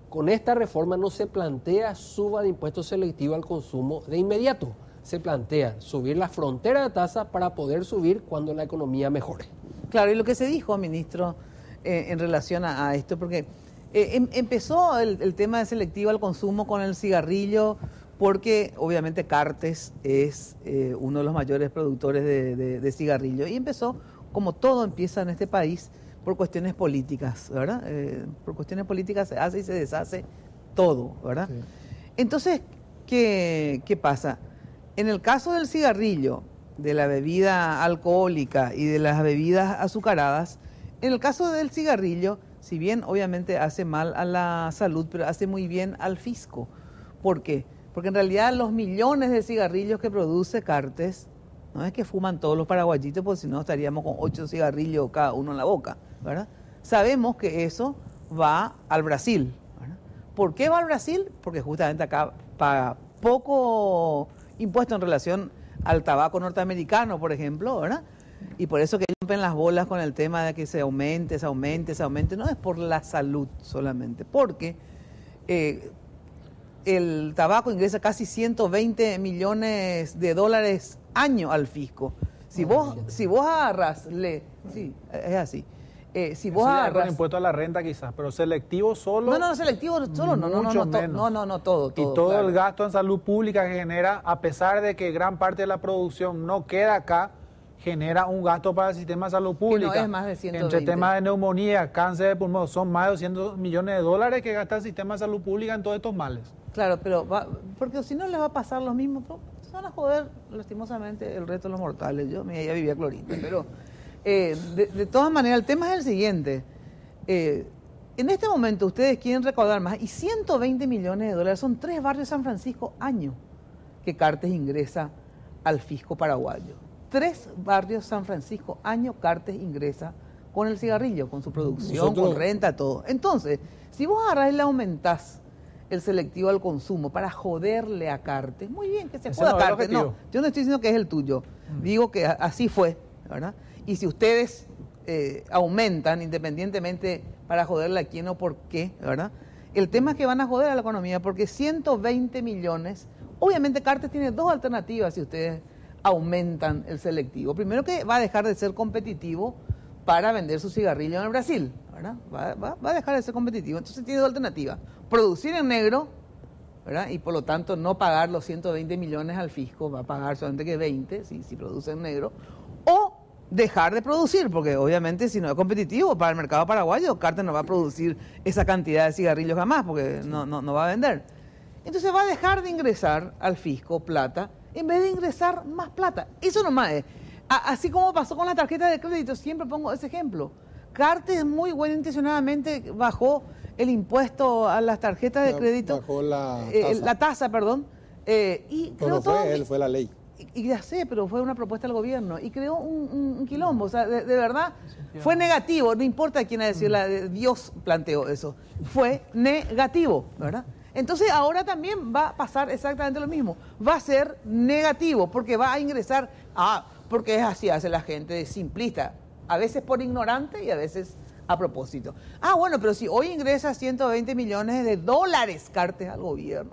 Con esta reforma no se plantea suba de impuestos selectivo al consumo de inmediato. Se plantea subir la frontera de tasa para poder subir cuando la economía mejore. Claro, y lo que se dijo, ministro, en relación a esto, porque empezó el tema de selectivo al consumo con el cigarrillo, porque obviamente Cartes es uno de los mayores productores de cigarrillo, y empezó, como todo empieza en este país, por cuestiones políticas, ¿verdad? Por cuestiones políticas se hace y se deshace todo, ¿verdad? Sí. Entonces, ¿qué pasa? En el caso del cigarrillo, de la bebida alcohólica y de las bebidas azucaradas, en el caso del cigarrillo, si bien obviamente hace mal a la salud, pero hace muy bien al fisco. ¿Por qué? Porque en realidad los millones de cigarrillos que produce Cartes, no es que fuman todos los paraguayitos, porque si no estaríamos con 8 cigarrillos cada uno en la boca, ¿verdad? Sabemos que eso va al Brasil, ¿verdad? ¿Por qué va al Brasil? Porque justamente acá paga poco impuesto en relación al tabaco norteamericano, por ejemplo, ¿verdad? Y por eso que rompen las bolas con el tema de que se aumente. No es por la salud solamente, porque el tabaco ingresa casi 120 millones de dólares año al fisco. Si vos agarras, sí, es así. Si vos agarras con impuesto a la renta quizás, pero selectivo solo. No, selectivo solo no, todo. Y todo claro. El gasto en salud pública que genera, a pesar de que gran parte de la producción no queda acá, genera un gasto para el sistema de salud pública. Que no es más de 120. Entre temas de neumonía, cáncer de pulmón, son más de 200 millones de dólares que gasta el sistema de salud pública en todos estos males. Claro, pero porque si no les va a pasar lo mismo, se van a joder lastimosamente el resto de los mortales. Yo ya vivía clorita, pero de todas maneras el tema es el siguiente. En este momento ustedes quieren recaudar más y 120 millones de dólares son 3 barrios de San Francisco año que Cartes ingresa al fisco paraguayo. 3 barrios San Francisco año Cartes ingresa con el cigarrillo, con su producción, con renta, todo. Entonces, si vos agarrás y le aumentás el selectivo al consumo para joderle a Cartes, muy bien, que se joda a Cartes. No, yo no estoy diciendo que es el tuyo, digo que así fue, ¿verdad? Y si ustedes aumentan independientemente para joderle a quién o por qué, ¿verdad? El tema es que van a joder a la economía porque 120 millones, obviamente Cartes tiene 2 alternativas si ustedes aumentan el selectivo. Primero que va a dejar de ser competitivo para vender su cigarrillo en el Brasil, ¿verdad? Va a dejar de ser competitivo. Entonces tiene 2 alternativas. Producir en negro, ¿verdad? Y por lo tanto no pagar los 120 millones al fisco, va a pagar solamente que 20 si produce en negro. O dejar de producir, porque obviamente si no es competitivo para el mercado paraguayo, Cartes no va a producir esa cantidad de cigarrillos jamás, porque no va a vender. Entonces va a dejar de ingresar al fisco plata en vez de ingresar más plata. Eso nomás es. Así como pasó con la tarjeta de crédito, siempre pongo ese ejemplo. Cartes muy buena intencionadamente bajó el impuesto a las tarjetas de crédito. Bajó la tasa, perdón. Y no fue él, fue la ley. Y ya sé, pero fue una propuesta del gobierno y creó un quilombo. O sea, de verdad, fue negativo. No importa quién haya sido, Dios planteó eso. Fue negativo, ¿verdad? Entonces ahora también va a pasar exactamente lo mismo. Va a ser negativo porque va a ingresar, porque es así, hace la gente simplista. A veces por ignorante y a veces a propósito. Bueno, pero si hoy ingresa 120 millones de dólares Cartes al gobierno,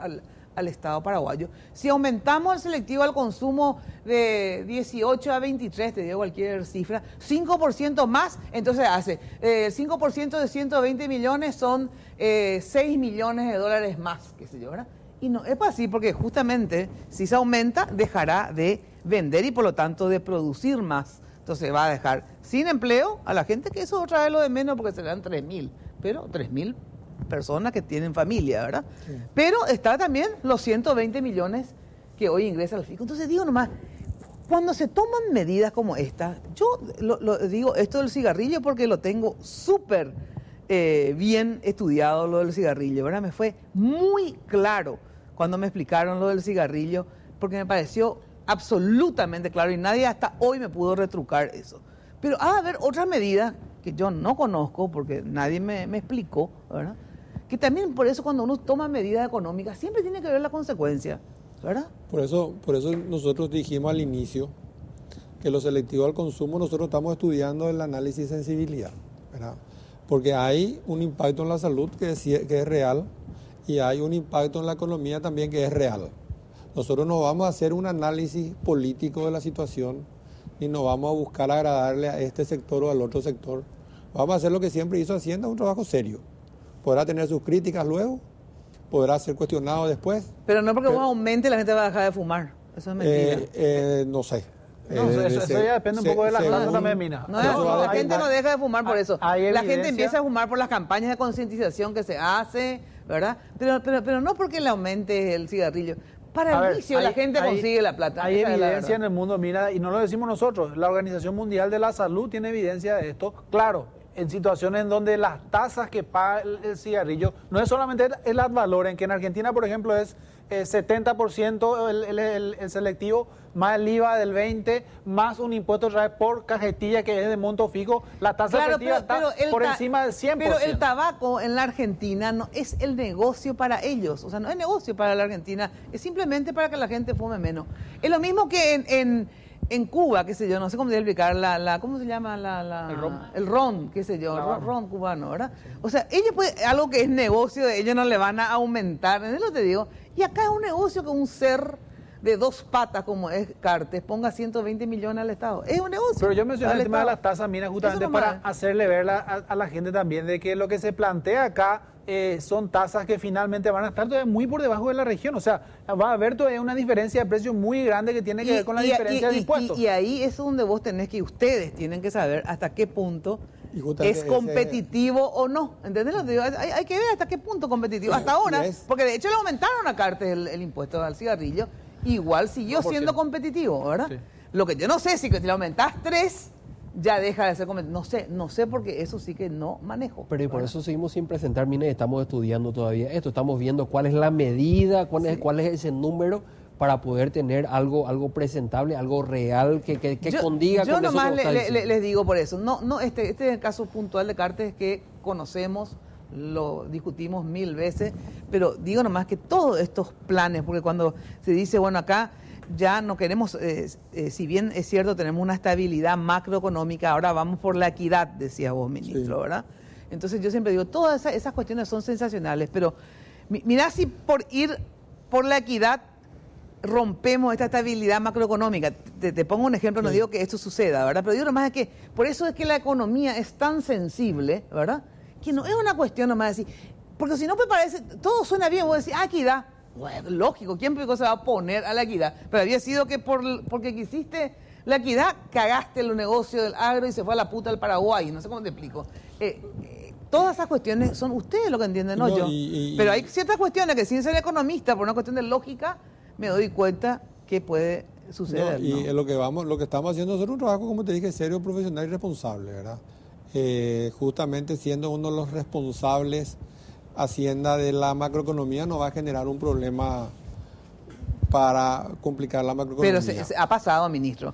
al Estado paraguayo, si aumentamos el selectivo al consumo de 18 a 23, te digo cualquier cifra, 5% más, entonces hace 5% de 120 millones son 6 millones de dólares más, qué sé yo, ¿verdad? Y no es así, porque justamente si se aumenta, dejará de vender y por lo tanto de producir más. Entonces va a dejar sin empleo a la gente, que eso otra vez lo de menos, porque serán 3.000, pero 3.000 personas que tienen familia, ¿verdad? Sí. Pero está también los 120 millones que hoy ingresan al fisco. Entonces digo nomás, cuando se toman medidas como esta, yo lo digo esto del cigarrillo porque lo tengo súper bien estudiado, lo del cigarrillo, ¿verdad? Me fue muy claro cuando me explicaron lo del cigarrillo, porque me pareció absolutamente claro y nadie hasta hoy me pudo retrucar eso. Pero ha de haber otras medidas que yo no conozco porque nadie me explicó, ¿verdad? Que también por eso cuando uno toma medidas económicas siempre tiene que ver la consecuencia, ¿verdad? Por eso nosotros dijimos al inicio que lo selectivo al consumo nosotros estamos estudiando el análisis de sensibilidad, ¿verdad? Porque hay un impacto en la salud que es real y hay un impacto en la economía también que es real. Nosotros no vamos a hacer un análisis político de la situación ni no vamos a buscar agradarle a este sector o al otro sector. Vamos a hacer lo que siempre hizo Hacienda, un trabajo serio. Podrá tener sus críticas luego, podrá ser cuestionado después. Pero no porque vos aumente la gente va a dejar de fumar. Eso es mentira. No sé. Eso ya depende un poco de la tasa también, Mina. La gente no deja de fumar por eso. La gente empieza a fumar por las campañas de concientización que se hace, ¿verdad? Pero no porque le aumente el cigarrillo. Para el vicio la gente consigue la plata. Hay evidencia en el mundo, mira, y no lo decimos nosotros. La Organización Mundial de la Salud tiene evidencia de esto. Claro, en situaciones en donde las tasas que paga el cigarrillo, no es solamente el ad valorem, que en Argentina, por ejemplo, es 70% el selectivo, más el IVA del 20%, más un impuesto por cajetilla que es de monto fijo, la tasa efectiva está por encima del 100%. Pero el tabaco en la Argentina no es el negocio para ellos, o sea, no es negocio para la Argentina, es simplemente para que la gente fume menos. Es lo mismo que en Cuba, qué sé yo, no sé cómo explicar, ¿cómo se llama? El ron, qué sé yo, ron cubano, ¿verdad? Sí. O sea, ellos algo que es negocio de ellos no le van a aumentar, ¿entendés lo que te digo? Y acá es un negocio que un ser de dos patas como es Cartes ponga 120 millones al Estado. Es un negocio. Pero yo mencioné el tema de las tasas, mira, justamente para hacerle ver a la gente también de que lo que se plantea acá son tasas que finalmente van a estar todavía muy por debajo de la región. O sea, va a haber todavía una diferencia de precios muy grande que tiene que ver con la diferencia de impuestos. Y ahí es donde vos tenés que, ustedes tienen que saber hasta qué punto es competitivo o no. ¿Entendés? Hay que ver hasta qué punto competitivo. Hasta ahora, porque de hecho le aumentaron a Cartes el impuesto al cigarrillo, igual siguió siendo competitivo, ¿verdad? Sí. Lo que yo no sé, si le aumentás 3, ya deja de ser competitivo. No sé porque eso sí que no manejo. Pero y por eso seguimos sin presentar, Mina, estamos estudiando todavía esto, estamos viendo cuál es la medida, cuál es ese número para poder tener algo presentable, algo real que condiga con eso. Yo nomás les digo por eso, este es el caso puntual de Cartes que conocemos, lo discutimos 1000 veces, pero digo nomás que todos estos planes, porque cuando se dice, bueno, acá ya no queremos, si bien es cierto, tenemos una estabilidad macroeconómica, ahora vamos por la equidad, decía vos, ministro, sí, ¿verdad? Entonces yo siempre digo, todas esas cuestiones son sensacionales, pero mirá si por ir por la equidad rompemos esta estabilidad macroeconómica. Te pongo un ejemplo, no digo que esto suceda, ¿verdad? Pero digo nomás es que, por eso es que la economía es tan sensible, ¿verdad? Que no es una cuestión nomás de decir, porque si no me parece, todo suena bien, vos decís, equidad. Bueno, lógico, ¿quién se va a oponer a la equidad? Pero había sido que porque quisiste la equidad, cagaste los negocios del agro y se fue a la puta al Paraguay, no sé cómo te explico. Todas esas cuestiones son ustedes lo que entienden, no yo. Pero hay ciertas cuestiones que sin ser economista, por una cuestión de lógica, me doy cuenta que puede suceder. Lo que estamos haciendo es un trabajo, como te dije, serio, profesional y responsable, ¿verdad? Justamente siendo uno de los responsables, Hacienda de la macroeconomía no va a generar un problema para complicar la macroeconomía. Pero se ha pasado, ministro.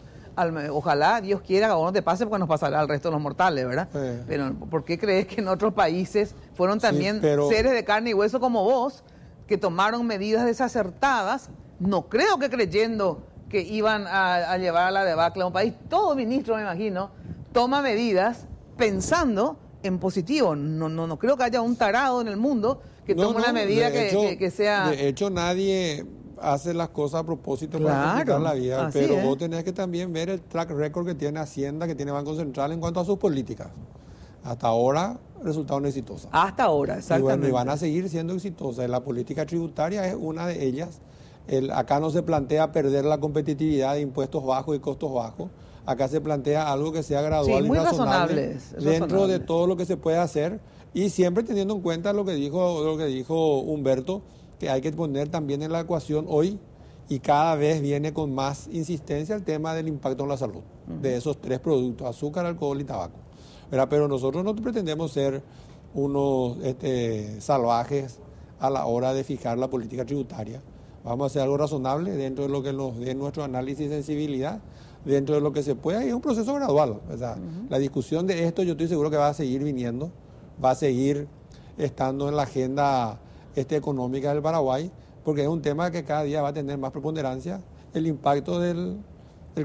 Ojalá Dios quiera que a uno te pase porque nos pasará al resto de los mortales, ¿verdad? Pero ¿por qué crees que en otros países fueron también seres de carne y hueso como vos que tomaron medidas desacertadas? No creo que creyendo que iban a llevar a la debacle a un país. Todo ministro, me imagino, toma medidas pensando en positivo. No creo que haya un tarado en el mundo que tome una medida que sea... De hecho, nadie hace las cosas a propósito para complicar la vida, pero vos tenés que también ver el track record que tiene Hacienda, que tiene Banco Central en cuanto a sus políticas. Hasta ahora resultaron exitosas. Hasta ahora, exactamente. Y bueno, y van a seguir siendo exitosas. La política tributaria es una de ellas. Acá no se plantea perder la competitividad de impuestos bajos y costos bajos. Acá se plantea algo que sea gradual, sí, muy y razonable dentro de todo lo que se puede hacer, y siempre teniendo en cuenta lo que dijo Humberto, que hay que poner también en la ecuación hoy, y cada vez viene con más insistencia el tema del impacto en la salud de esos tres productos: azúcar, alcohol y tabaco. Pero nosotros no pretendemos ser unos salvajes a la hora de fijar la política tributaria. Vamos a hacer algo razonable dentro de lo que nos dé nuestro análisis de sensibilidad, dentro de lo que se pueda, y es un proceso gradual. O sea, la discusión de esto yo estoy seguro que va a seguir viniendo, va a seguir estando en la agenda económica del Paraguay, porque es un tema que cada día va a tener más preponderancia, el impacto del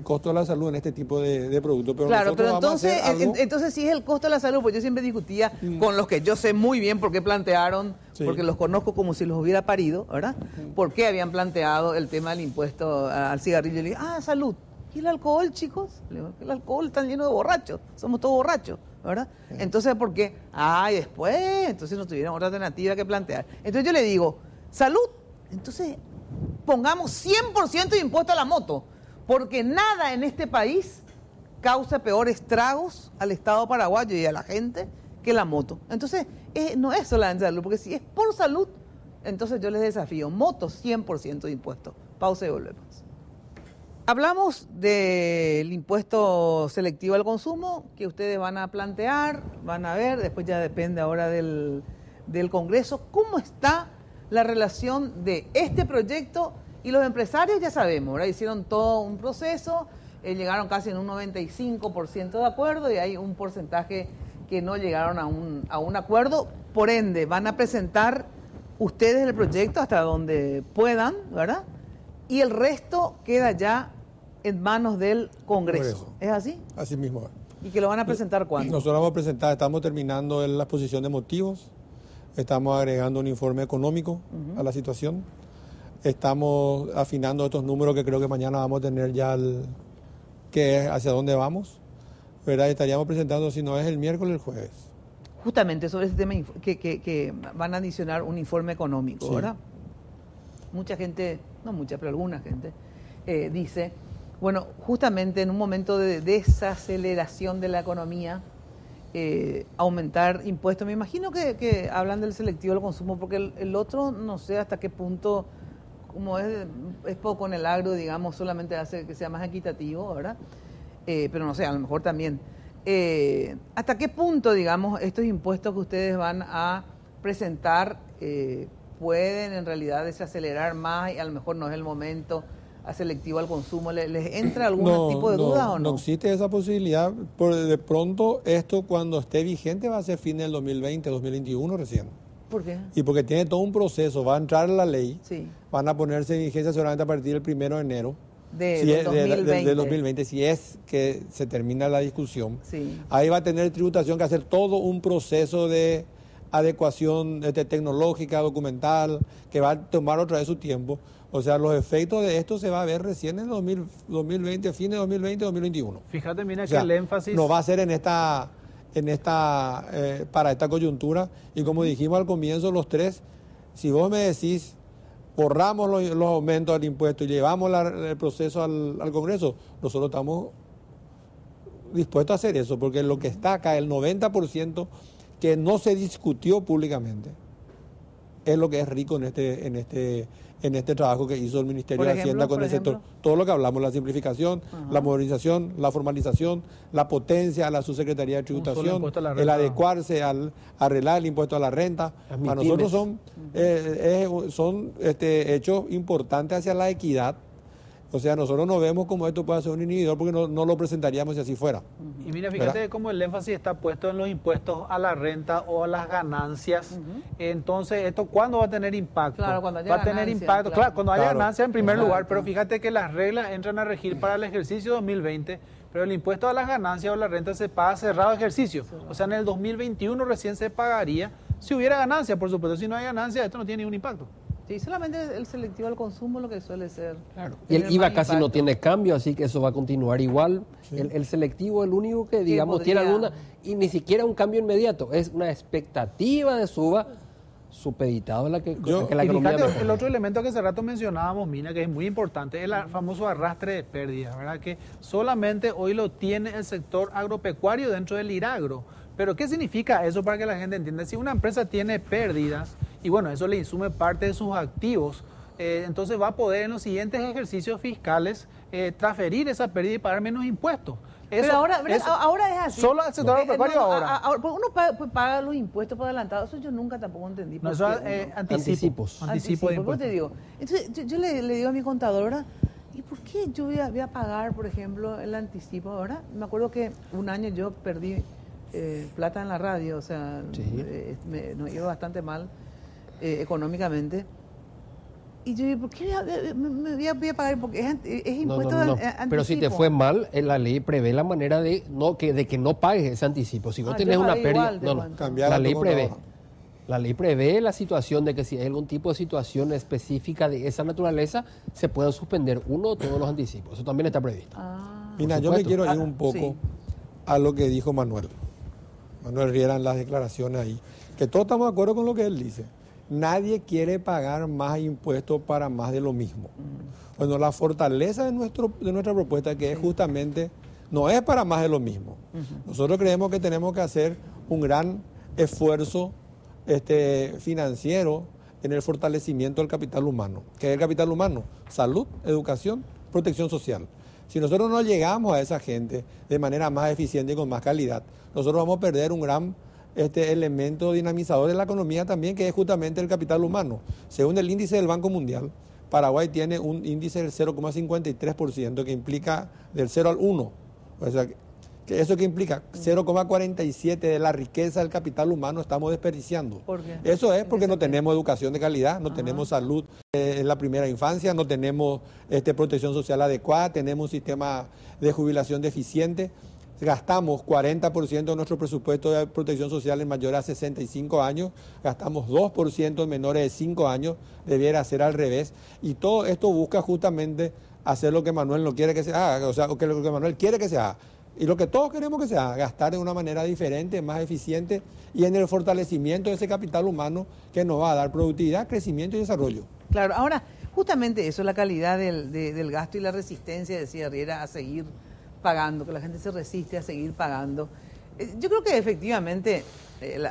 costo de la salud en este tipo de productos. Pero claro, pero entonces sí es el costo de la salud, porque yo siempre discutía con los que yo sé muy bien por qué plantearon, porque los conozco como si los hubiera parido, ¿verdad? ¿Por qué habían planteado el tema del impuesto al cigarrillo? Y le dije, salud. ¿Y el alcohol, chicos? El alcohol está lleno de borrachos, somos todos borrachos, ¿verdad? Entonces, ¿por qué? Y después, entonces no tuvieron otra alternativa que plantear. Entonces yo le digo, salud, entonces pongamos 100% de impuesto a la moto, porque nada en este país causa peores estragos al Estado paraguayo y a la gente que la moto. Entonces, no es solamente salud, porque si es por salud, entonces yo les desafío, moto 100% de impuesto. Pausa y volvemos. Hablamos del impuesto selectivo al consumo que ustedes van a plantear, van a ver, después ya depende ahora del Congreso. ¿Cómo está la relación de este proyecto y los empresarios? Ya sabemos, ¿verdad? Hicieron todo un proceso, llegaron casi en un 95% de acuerdo, y hay un porcentaje que no llegaron a un acuerdo. Por ende, van a presentar ustedes el proyecto hasta donde puedan, ¿verdad? Y el resto queda ya en manos del Congreso. ¿Es así? Así mismo. ¿Y que lo van a presentar cuándo? Nosotros vamos a presentar, estamos terminando la exposición de motivos, estamos agregando un informe económico a la situación, estamos afinando estos números que creo que mañana vamos a tener ya que es hacia dónde vamos, ¿verdad? Estaríamos presentando, si no es el miércoles, el jueves. Justamente sobre ese tema que van a adicionar un informe económico, ¿verdad? Mucha gente, no mucha, pero alguna gente, dice, bueno, justamente en un momento de desaceleración de la economía, aumentar impuestos. Me imagino que hablan del selectivo al consumo, porque el otro no sé hasta qué punto, como es poco en el agro, digamos, solamente hace que sea más equitativo, ¿verdad? Pero no sé, a lo mejor también. ¿Hasta qué punto, digamos, estos impuestos que ustedes van a presentar pueden en realidad desacelerar más y a lo mejor no es el momento a selectivo al consumo? ¿Les entra algún tipo de duda o no? No existe esa posibilidad. De pronto, esto cuando esté vigente va a ser fin del 2020, 2021 recién. ¿Por qué? Y porque tiene todo un proceso, va a entrar la ley, sí, van a ponerse en vigencia seguramente a partir del 1 de enero. Del 2020, si es que se termina la discusión. Sí. Ahí va a tener tributación que hacer todo un proceso de adecuación tecnológica, documental, que va a tomar otra vez su tiempo. O sea, los efectos de esto se va a ver recién en 2020, fines de 2020, 2021. Fíjate, mira, que el énfasis no va a ser para esta coyuntura. Y como dijimos al comienzo, los tres, si vos me decís, borramos los aumentos al impuesto y llevamos el proceso al Congreso, nosotros estamos dispuestos a hacer eso, porque lo que está acá, el 90% que no se discutió públicamente, es lo que es rico en este trabajo que hizo el Ministerio de Hacienda con el sector. Todo lo que hablamos, la simplificación, la modernización, la formalización, la potencia a la subsecretaría de tributación, el adecuarse al arreglar el impuesto a la renta. Para nosotros son hechos importantes hacia la equidad. O sea, nosotros no vemos cómo esto puede ser un inhibidor, porque no lo presentaríamos si así fuera. Y mira, fíjate cómo el énfasis está puesto en los impuestos a la renta o a las ganancias. Entonces, ¿esto cuándo va a tener impacto? Claro, cuando haya ganancia. Va a tener impacto, claro, cuando haya ganancia en primer lugar, pero fíjate que las reglas entran a regir para el ejercicio 2020, pero el impuesto a las ganancias o la renta se paga cerrado ejercicio. O sea, en el 2021 recién se pagaría si hubiera ganancia, por supuesto. Si no hay ganancia, esto no tiene ningún impacto. Sí, solamente el selectivo al consumo lo que suele ser. Claro. Y el IVA casi no tiene cambio, así que eso va a continuar igual. Sí. El selectivo es el único que, digamos, tiene alguna, y ni siquiera un cambio inmediato, es una expectativa de suba supeditado a la que la economía mejore. El otro elemento que hace rato mencionábamos, Mina, que es muy importante, es el famoso arrastre de pérdidas, ¿verdad? Que solamente hoy lo tiene el sector agropecuario dentro del IRAGRO. Pero ¿qué significa eso para que la gente entienda? Si una empresa tiene pérdidas y bueno, eso le insume parte de sus activos, entonces va a poder en los siguientes ejercicios fiscales transferir esa pérdida y pagar menos impuestos. Pero ahora es así. Solo al sector agropecuario ahora. Uno paga los impuestos por adelantado, eso yo nunca tampoco entendí. No, eso anticipos. Anticipo de impuestos. Te digo. Entonces yo le digo a mi contadora, ¿y por qué yo voy a pagar, por ejemplo, el anticipo ahora? Me acuerdo que un año yo perdí plata en la radio, o sea, sí. Nos iba bastante mal económicamente. Y yo digo, ¿por qué me voy a pagar? Porque es impuesto anticipo. Pero si te fue mal, la ley prevé la manera de que no pagues ese anticipo. Si vos tenés una pérdida, la ley prevé la situación de que si hay algún tipo de situación específica de esa naturaleza, se pueden suspender uno o todos los anticipos. Eso también está previsto. Mira, yo me quiero ir un poco a lo que dijo Manuel Riera en las declaraciones ahí, que todos estamos de acuerdo con lo que él dice. Nadie quiere pagar más impuestos para más de lo mismo. Bueno, la fortaleza de nuestra propuesta, que es justamente, no es para más de lo mismo. Nosotros creemos que tenemos que hacer un gran esfuerzo financiero en el fortalecimiento del capital humano. ¿Qué es el capital humano? Salud, educación, protección social. Si nosotros no llegamos a esa gente de manera más eficiente y con más calidad, nosotros vamos a perder un gran elemento dinamizador de la economía también, que es justamente el capital humano. Según el índice del Banco Mundial, Paraguay tiene un índice del 0,53%, que implica del 0 al 1. O sea, que eso que implica 0,47 de la riqueza del capital humano estamos desperdiciando. ¿Por qué? Eso es porque no tenemos educación de calidad, no tenemos salud en la primera infancia, no tenemos protección social adecuada, tenemos un sistema de jubilación deficiente. Gastamos 40% de nuestro presupuesto de protección social en mayores a 65 años, gastamos 2% en menores de 5 años, debiera ser al revés. Y todo esto busca justamente hacer lo que Manuel no quiere que se haga, o sea, lo que Manuel quiere que se haga. Y lo que todos queremos que se haga, gastar de una manera diferente, más eficiente y en el fortalecimiento de ese capital humano que nos va a dar productividad, crecimiento y desarrollo. Claro, ahora, justamente eso, la calidad del gasto y la resistencia, decía Riera, a seguir pagando, que la gente se resiste a seguir pagando. Yo creo que efectivamente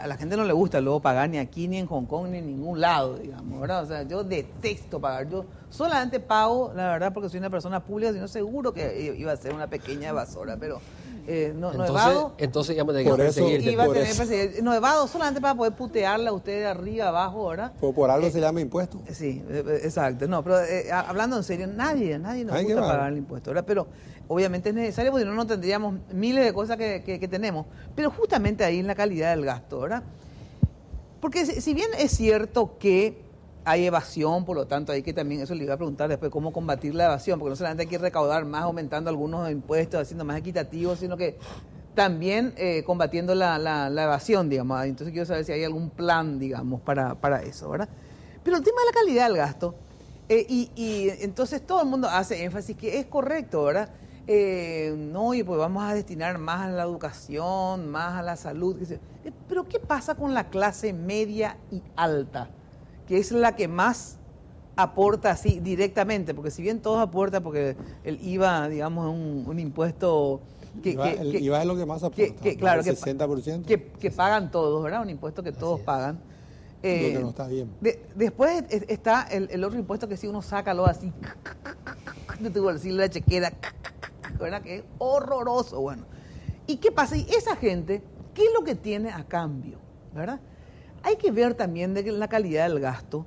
a la gente no le gusta luego pagar ni aquí, ni en Hong Kong, ni en ningún lado, digamos, ¿verdad? O sea, yo detesto pagar. Yo solamente pago, la verdad, porque soy una persona pública, sino seguro que iba a ser una pequeña evasora, pero no evado. Entonces ya me tengo que perseguirte. No evado solamente para poder putearla a usted de arriba, abajo, ¿verdad? Por algo se llama impuesto. Sí, exacto. No, pero hablando en serio, nadie nos gusta pagar el impuesto, ¿verdad? Pero obviamente es necesario porque si no tendríamos miles de cosas que tenemos. Pero justamente ahí en la calidad del gasto, ¿verdad? Porque si bien es cierto que hay evasión, por lo tanto hay que también, eso le iba a preguntar después, cómo combatir la evasión, porque no solamente hay que recaudar más aumentando algunos impuestos, haciendo más equitativos, sino que también combatiendo la evasión, digamos. Entonces quiero saber si hay algún plan, digamos, para eso, ¿verdad? Pero el tema de la calidad del gasto, y entonces todo el mundo hace énfasis que es correcto, ¿verdad? No, y pues vamos a destinar más a la educación, más a la salud. Pero ¿qué pasa con la clase media y alta? Que es la que más aporta así directamente, porque si bien todos aportan, porque el IVA, digamos, es un impuesto el IVA es lo que más aporta, claro, el 60%. Que pagan todos, ¿verdad? Un impuesto que todos pagan. Lo que no está bien. Después está el otro impuesto que si uno saca lo así, de tu bolsillo la chequera, ¿verdad? Que es horroroso, bueno. ¿Y qué pasa? Y esa gente, ¿qué es lo que tiene a cambio? ¿Verdad? Hay que ver también de la calidad del gasto,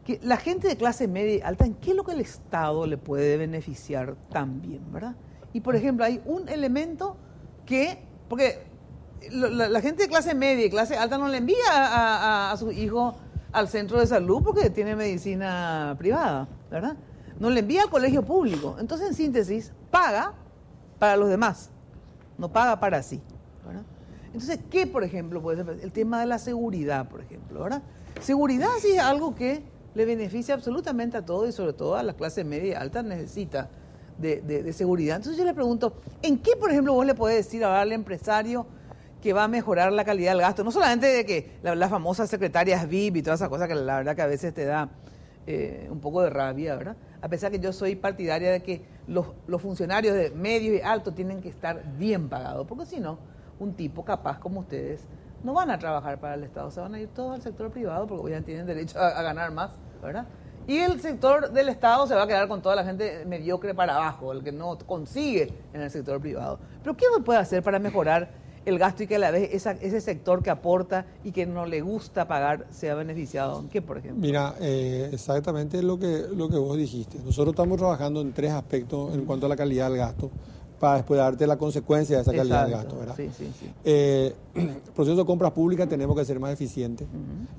que la gente de clase media y alta, ¿en qué es lo que el Estado le puede beneficiar también, verdad? Y, por ejemplo, hay un elemento que, porque la gente de clase media y clase alta no le envía a su hijo al centro de salud porque tiene medicina privada, ¿verdad? No le envía al colegio público. Entonces, en síntesis, paga para los demás, no paga para sí, ¿verdad? Entonces, ¿qué, por ejemplo, puede ser? El tema de la seguridad, por ejemplo, ¿verdad? Seguridad sí es algo que le beneficia absolutamente a todos y sobre todo a la clase media y alta necesita de seguridad. Entonces yo le pregunto, ¿en qué, por ejemplo, vos le podés decir ahora al empresario que va a mejorar la calidad del gasto? No solamente de que las famosas secretarias VIP y todas esas cosas que la verdad que a veces te da un poco de rabia, ¿verdad? A pesar que yo soy partidaria de que los funcionarios de medio y alto tienen que estar bien pagados, porque si no, un tipo capaz como ustedes no van a trabajar para el Estado, se van a ir todos al sector privado porque ya tienen derecho a ganar más, ¿verdad? Y el sector del Estado se va a quedar con toda la gente mediocre para abajo, el que no consigue en el sector privado. Pero ¿qué uno puede hacer para mejorar el gasto y que a la vez ese sector que aporta y que no le gusta pagar sea beneficiado? ¿En qué, por ejemplo? Mira, exactamente lo que vos dijiste. Nosotros estamos trabajando en 3 aspectos en cuanto a la calidad del gasto, para después darte la consecuencia de esa calidad del gasto, ¿verdad? Sí. El proceso de compras públicas tenemos que ser más eficientes.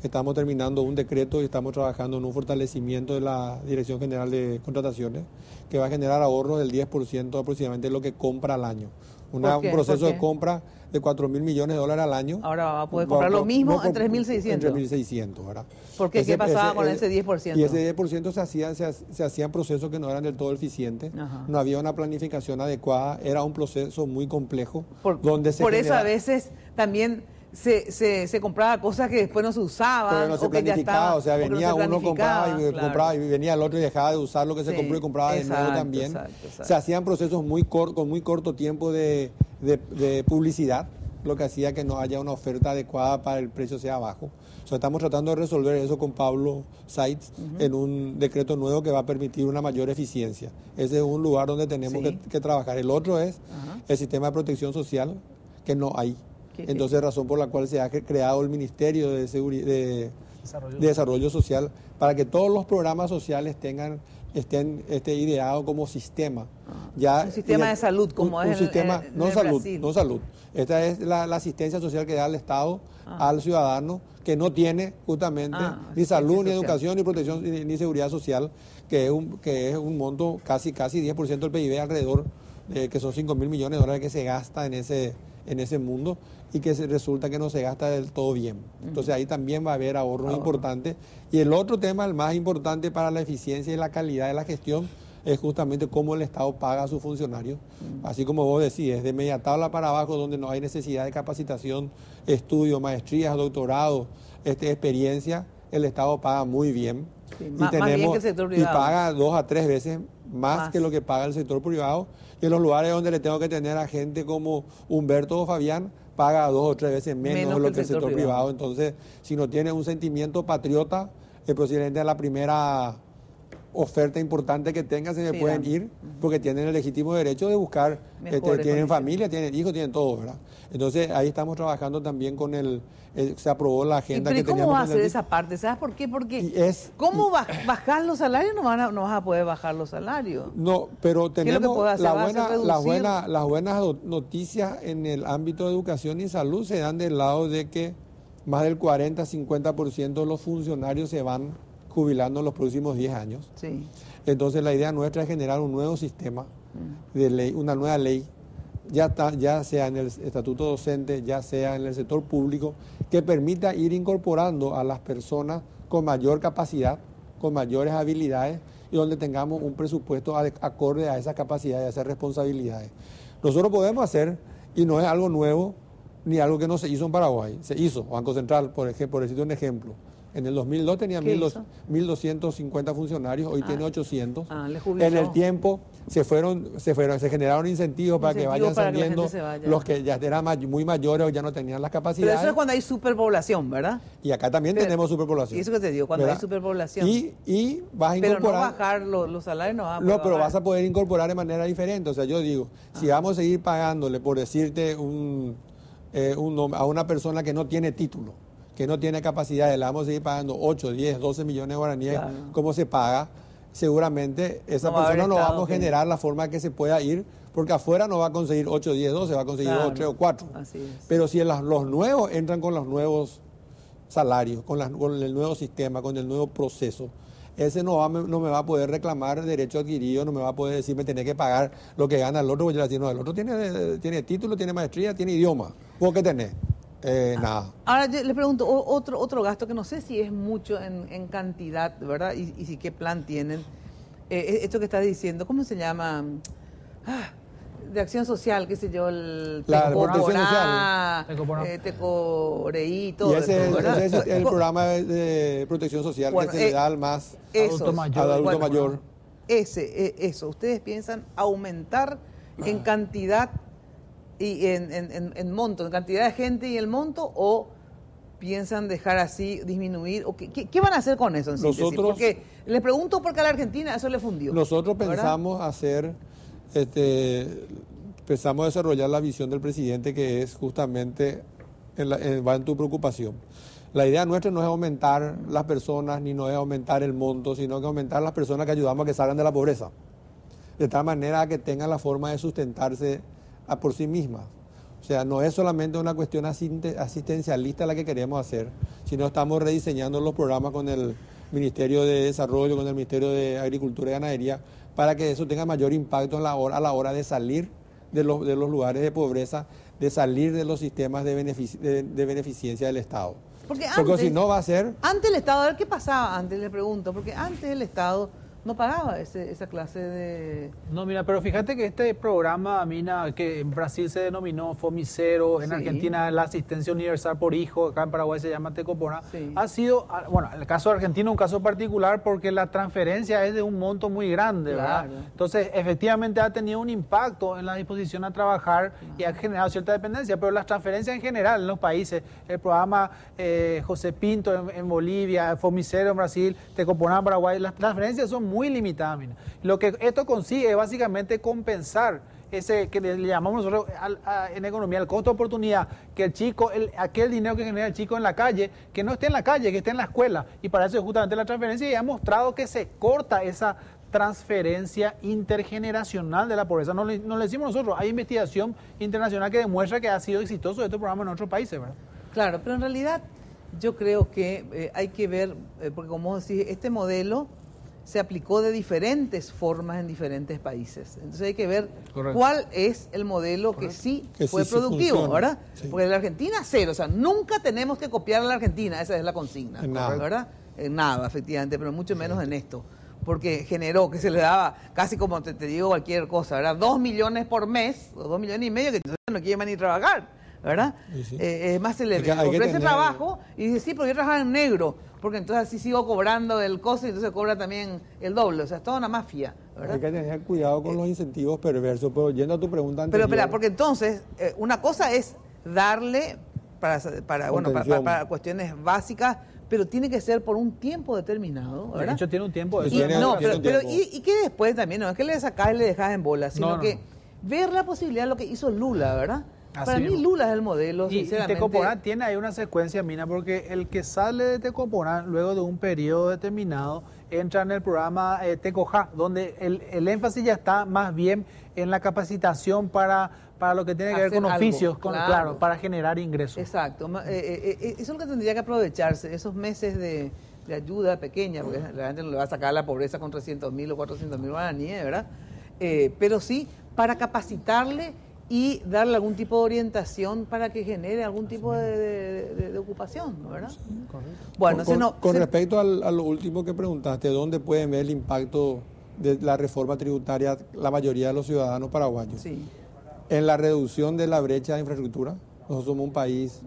Estamos terminando un decreto y estamos trabajando en un fortalecimiento de la Dirección General de Contrataciones que va a generar ahorros del 10% aproximadamente de lo que compra al año. Un proceso de compra de $4.000 millones al año. Ahora va a poder comprar lo mismo en 3.600. En 3.600, ¿verdad? ¿Por qué? ¿Qué pasaba con ese 10%? Y ese 10% se hacían procesos que no eran del todo eficientes. No había una planificación adecuada. Era un proceso muy complejo. Por eso a veces también se compraba cosas que después no se usaban. Pero no se planificaba, o sea, venía uno, compraba y venía el otro y dejaba de usar lo que se compró y compraba de nuevo también. Exacto. Se hacían procesos con muy corto tiempo de publicidad, lo que hacía que no haya una oferta adecuada para el precio sea bajo. O sea, estamos tratando de resolver eso con Pablo Seitz en un decreto nuevo que va a permitir una mayor eficiencia. Ese es un lugar donde tenemos que trabajar. El otro es el sistema de protección social, que no hay. Entonces, razón por la cual se ha creado el Ministerio de Desarrollo Social, para que todos los programas sociales estén ideados como sistema. Un sistema de salud, como es no salud. Esta es la asistencia social que da el Estado al ciudadano que no tiene justamente ni salud, ni educación, ni protección, ni seguridad social, que es un monto casi 10% del PIB alrededor, que son $5.000 millones que se gasta en ese mundo y que resulta que no se gasta del todo bien. Entonces ahí también va a haber ahorros importantes. Y el otro tema, el más importante para la eficiencia y la calidad de la gestión, es justamente cómo el Estado paga a sus funcionarios. Así como vos decís, de media tabla para abajo, donde no hay necesidad de capacitación, estudio, maestrías, doctorados, experiencia, el Estado paga muy bien. Más bien que el sector privado. Y paga 2 a 3 veces más que lo que paga el sector privado. Y en los lugares donde le tengo que tener a gente como Humberto o Fabián, paga 2 o 3 veces menos de lo que el sector privado. Entonces, si no tiene un sentimiento patriota, posiblemente la primera oferta importante que tengan se me pueden ir, porque tienen el legítimo derecho de buscar, tienen familia, tienen hijos, tienen todo, ¿verdad? Entonces ahí estamos trabajando también con se aprobó la agenda que teníamos. ¿Cómo va a hacer esa parte? ¿Sabes por qué? Porque ¿cómo bajar los salarios? No vas a poder bajar los salarios. No, pero tenemos las buenas noticias en el ámbito de educación y salud se dan del lado de que más del 40-50% de los funcionarios se van jubilando en los próximos 10 años. Entonces la idea nuestra es generar un nuevo sistema de ley, una nueva ley, ya sea en el estatuto docente, ya sea en el sector público, que permita ir incorporando a las personas con mayor capacidad, con mayores habilidades y donde tengamos un presupuesto acorde a esas capacidades, a esas responsabilidades. Nosotros podemos hacer, y no es algo nuevo, ni algo que no se hizo en Paraguay, se hizo, Banco Central, por decirte un ejemplo. En el 2002 tenía 1.250 funcionarios, hoy tiene 800. En el tiempo se generaron incentivos para que vayan saliendo los que ya eran muy mayores o ya no tenían las capacidades. Pero eso es cuando hay superpoblación, ¿verdad? Y acá también tenemos superpoblación. Y eso que te digo, cuando hay superpoblación. Y vas a incorporar... Pero no bajar los salarios, no vas a poder pero vas a poder incorporar de manera diferente. O sea, yo digo, si vamos a seguir pagándole, por decirte, a una persona que no tiene título, que no tiene capacidad, le vamos a seguir pagando 8, 10, 12 millones de guaraníes, como se paga, seguramente esa persona no vamos a generar la forma que se pueda ir, porque afuera no va a conseguir 8, 10, 12, va a conseguir 2, 3 o 4. Pero si los nuevos entran con los nuevos salarios, con el nuevo sistema, con el nuevo proceso, ese no me va a poder reclamar derecho adquirido, no me va a poder decir me tenés que pagar lo que gana el otro, porque yo le digo, no, el otro tiene título, tiene maestría, tiene idioma. ¿Vos qué tenés? Nada. Ahora yo le pregunto, otro gasto que no sé si es mucho en cantidad, ¿verdad? Y si qué plan tienen. Esto que estás diciendo, ¿cómo se llama? De acción social, qué sé yo, el La protección social. Tecoreí, todo Y ese eso, es el programa de protección social que se le da al más adulto mayor. Eso, ¿ustedes piensan aumentar en cantidad y en monto, en cantidad de gente y el monto, o piensan dejar así, disminuir? ¿O qué van a hacer con eso en síntesis? Porque les pregunto porque a la Argentina eso le fundió. Nosotros pensamos empezamos a desarrollar la visión del presidente, que es justamente va en tu preocupación. La idea nuestra no es aumentar las personas, ni no es aumentar el monto, sino que aumentar las personas que ayudamos a que salgan de la pobreza, de tal manera que tengan la forma de sustentarse por sí mismas. O sea, no es solamente una cuestión asistencialista la que queremos hacer, sino estamos rediseñando los programas con el Ministerio de Desarrollo, con el Ministerio de Agricultura y Ganadería, para que eso tenga mayor impacto a la hora de salir de los lugares de pobreza, de salir de los sistemas de beneficencia del Estado. Porque si no va a ser... Antes el Estado, a ver qué pasaba antes, le pregunto, porque antes el Estado no pagaba esa clase de... No, mira, pero fíjate que este programa, Mina, que en Brasil se denominó Fomicero, en Argentina la asistencia universal por hijo, acá en Paraguay se llama Tecopona, ha sido, bueno, el caso de Argentina un caso particular porque la transferencia es de un monto muy grande, ¿verdad? Entonces, efectivamente ha tenido un impacto en la disposición a trabajar y ha generado cierta dependencia, pero las transferencias en general en los países, el programa José Pinto en Bolivia, Fomicero en Brasil, Tecopona en Paraguay, las transferencias son muy limitadas. Mira. Lo que esto consigue es básicamente compensar ese que le llamamos nosotros en economía el costo de oportunidad, que el chico, aquel dinero que genera el chico en la calle, que no esté en la calle, que esté en la escuela, y para eso es justamente la transferencia, y ha mostrado que se corta esa transferencia intergeneracional de la pobreza. No le decimos nosotros, hay investigación internacional que demuestra que ha sido exitoso este programa en otros países, ¿verdad? Claro, pero en realidad yo creo que hay que ver, porque como decís, este modelo se aplicó de diferentes formas en diferentes países. Entonces hay que ver cuál es el modelo que sí fue productivo, ¿verdad? Sí. Porque en la Argentina, cero. O sea, nunca tenemos que copiar a la Argentina, esa es la consigna, ¿verdad? En nada, efectivamente, pero mucho menos en esto. Porque generó que se le daba casi como te digo cualquier cosa, ¿verdad? 2 millones por mes, o 2 millones y medio, que no quieren ni trabajar, ¿verdad? Sí. Más se le ofrece trabajo y dice, sí, pero yo trabajaba en negro, porque entonces así sigo cobrando el costo y entonces cobra también el doble. O sea, es toda una mafia, ¿verdad? Hay que tener cuidado con los incentivos perversos, pero yendo a tu pregunta anterior... Pero espera, porque entonces una cosa es darle para cuestiones básicas, pero tiene que ser por un tiempo determinado, ¿verdad? De hecho, tiene un tiempo. ¿Y qué después también? No es que le sacás y le dejás en bola, sino que ver la posibilidad de lo que hizo Lula, ¿verdad? Para mí Lula es el modelo, sinceramente. Y Tecopona tiene ahí una secuencia, Mina, porque el que sale de Tecopona luego de un periodo determinado entra en el programa Tecojá, donde el énfasis ya está más bien en la capacitación para lo que tiene que ver con oficios, claro, para generar ingresos. Exacto. Eso es lo que tendría que aprovecharse, esos meses de ayuda pequeña, porque la gente no le va a sacar la pobreza con 300.000 o 400.000 guaraníes, ¿verdad? Pero sí, para capacitarle y darle algún tipo de orientación para que genere algún tipo de ocupación, ¿verdad? Sí, correcto. Bueno, con respecto a lo último que preguntaste, ¿dónde pueden ver el impacto de la reforma tributaria la mayoría de los ciudadanos paraguayos? Sí. En la reducción de la brecha de infraestructura. Nosotros somos un país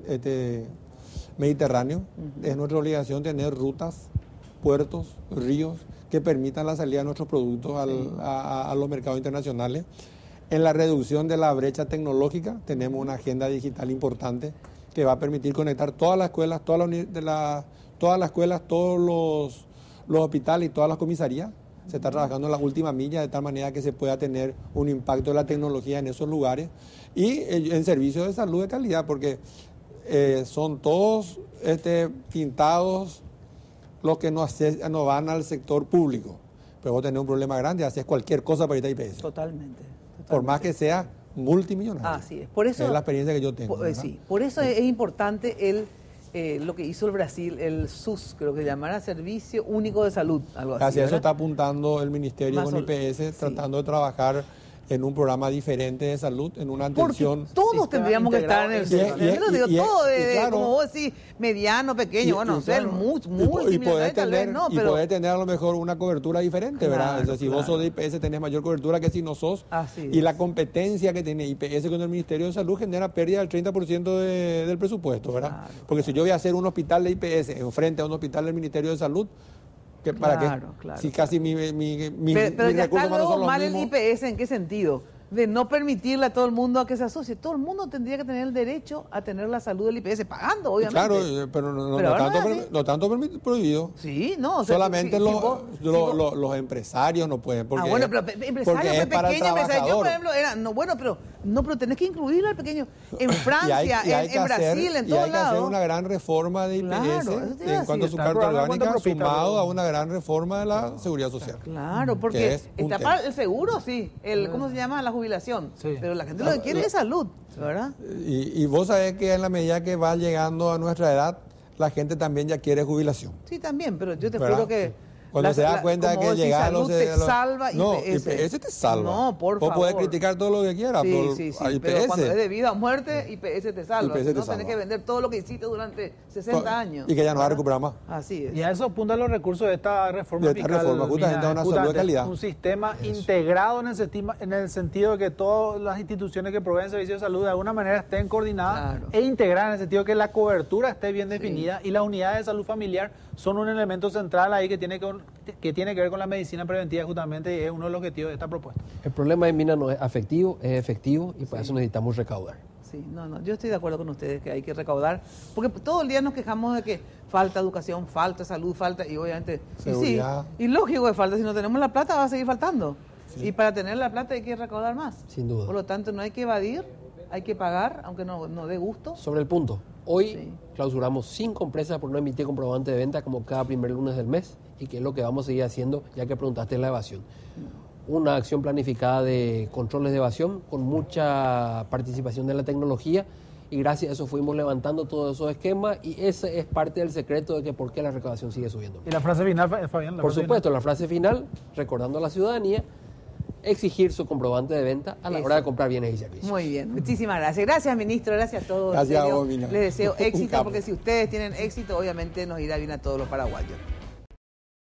mediterráneo. Es nuestra obligación tener rutas, puertos, ríos que permitan la salida de nuestros productos a los mercados internacionales. En la reducción de la brecha tecnológica tenemos una agenda digital importante que va a permitir conectar todas las escuelas, todos los hospitales y todas las comisarías. Se está trabajando en la última milla de tal manera que se pueda tener un impacto de la tecnología en esos lugares y en servicios de salud de calidad, porque son todos pintados los que no van al sector público. Pero vos tenés un problema grande, haces cualquier cosa para ir a IPS. Totalmente. Por más que sea multimillonario. Así es. Por eso, es la experiencia que yo tengo. Por eso es importante lo que hizo el Brasil, el SUS, creo que llamara Servicio Único de Salud, algo así. Hacia eso está apuntando el Ministerio con IPS, tratando de trabajar en un programa diferente de salud, en una atención. Porque todos tendríamos que estar en el centro. Yo lo digo todo, claro, como vos decís, mediano, pequeño, bueno, no sé, el multimillonario tal vez no, pero... Y poder tener a lo mejor una cobertura diferente, claro, ¿verdad? O sea, si vos sos de IPS tenés mayor cobertura que si no sos. Y la competencia que tiene IPS con el Ministerio de Salud genera pérdida del 30% del presupuesto, ¿verdad? Claro, porque si yo voy a hacer un hospital de IPS enfrente a un hospital del Ministerio de Salud, ¿para qué? Claro, si casi mi pero ya recursos está luego son los mal mismos. el IPS, ¿en qué sentido? De no permitirle a todo el mundo a que se asocie. Todo el mundo tendría que tener el derecho a tener la salud del IPS, pagando, obviamente. Claro, pero no tanto prohibido. Sí, no. O sea, solamente los empresarios no pueden. Porque, bueno, pero empresarios, es para el trabajador. Yo, por ejemplo, pero tenés que incluir al pequeño. En Francia, en Brasil, en todos lados. Y hay que hacer una gran reforma de IPS en cuanto a su carta orgánica, sumado a una gran reforma de la seguridad social. Claro, porque está para el seguro, sí. ¿Cómo se llama? La jubilación. Sí. Pero la gente lo que quiere es salud, ¿verdad? Y vos sabés que en la medida que va llegando a nuestra edad, la gente también ya quiere jubilación. Sí, también, pero yo te juro que... Cuando se da cuenta de que llegar salud te salva, IPS te salva. No, por favor. Vos podés criticar todo lo que quieras, sí, pero cuando es de vida o muerte, IPS te salva. No tenés que vender todo lo que hiciste durante 60 años. Y que ya no va a recuperar más. Así es. Y a eso apuntan los recursos de esta reforma fiscal. Justamente a una salud de calidad. Un sistema integrado en el sentido de que todas las instituciones que proveen servicios de salud de alguna manera estén coordinadas e integradas, en el sentido de que la cobertura esté bien definida y las unidades de salud familiar son un elemento central ahí que tiene que ver con la medicina preventiva justamente y es uno de los objetivos de esta propuesta. El problema de Mina no es afectivo, es efectivo y para eso necesitamos recaudar. Sí, yo estoy de acuerdo con ustedes que hay que recaudar, porque todo el día nos quejamos de que falta educación, falta salud, falta, y obviamente, y lógico que falta, si no tenemos la plata va a seguir faltando. Sí. Y para tener la plata hay que recaudar más. Sin duda. Por lo tanto, no hay que evadir, hay que pagar, aunque no dé gusto. Sobre el punto, hoy clausuramos 5 empresas por no emitir comprobante de venta como cada primer lunes del mes, y que es lo que vamos a seguir haciendo, ya que preguntaste la evasión. Una acción planificada de controles de evasión con mucha participación de la tecnología, y gracias a eso fuimos levantando todos esos esquemas, y ese es parte del secreto de que por qué la recaudación sigue subiendo. ¿Y la frase final, Fabián? Por supuesto, la frase final, recordando a la ciudadanía, exigir su comprobante de venta a la hora de comprar bienes y servicios. Muy bien, muchísimas gracias. Gracias, ministro, gracias a todos. Gracias a vos, Mina. Les deseo éxito, porque si ustedes tienen éxito, obviamente nos irá bien a todos los paraguayos.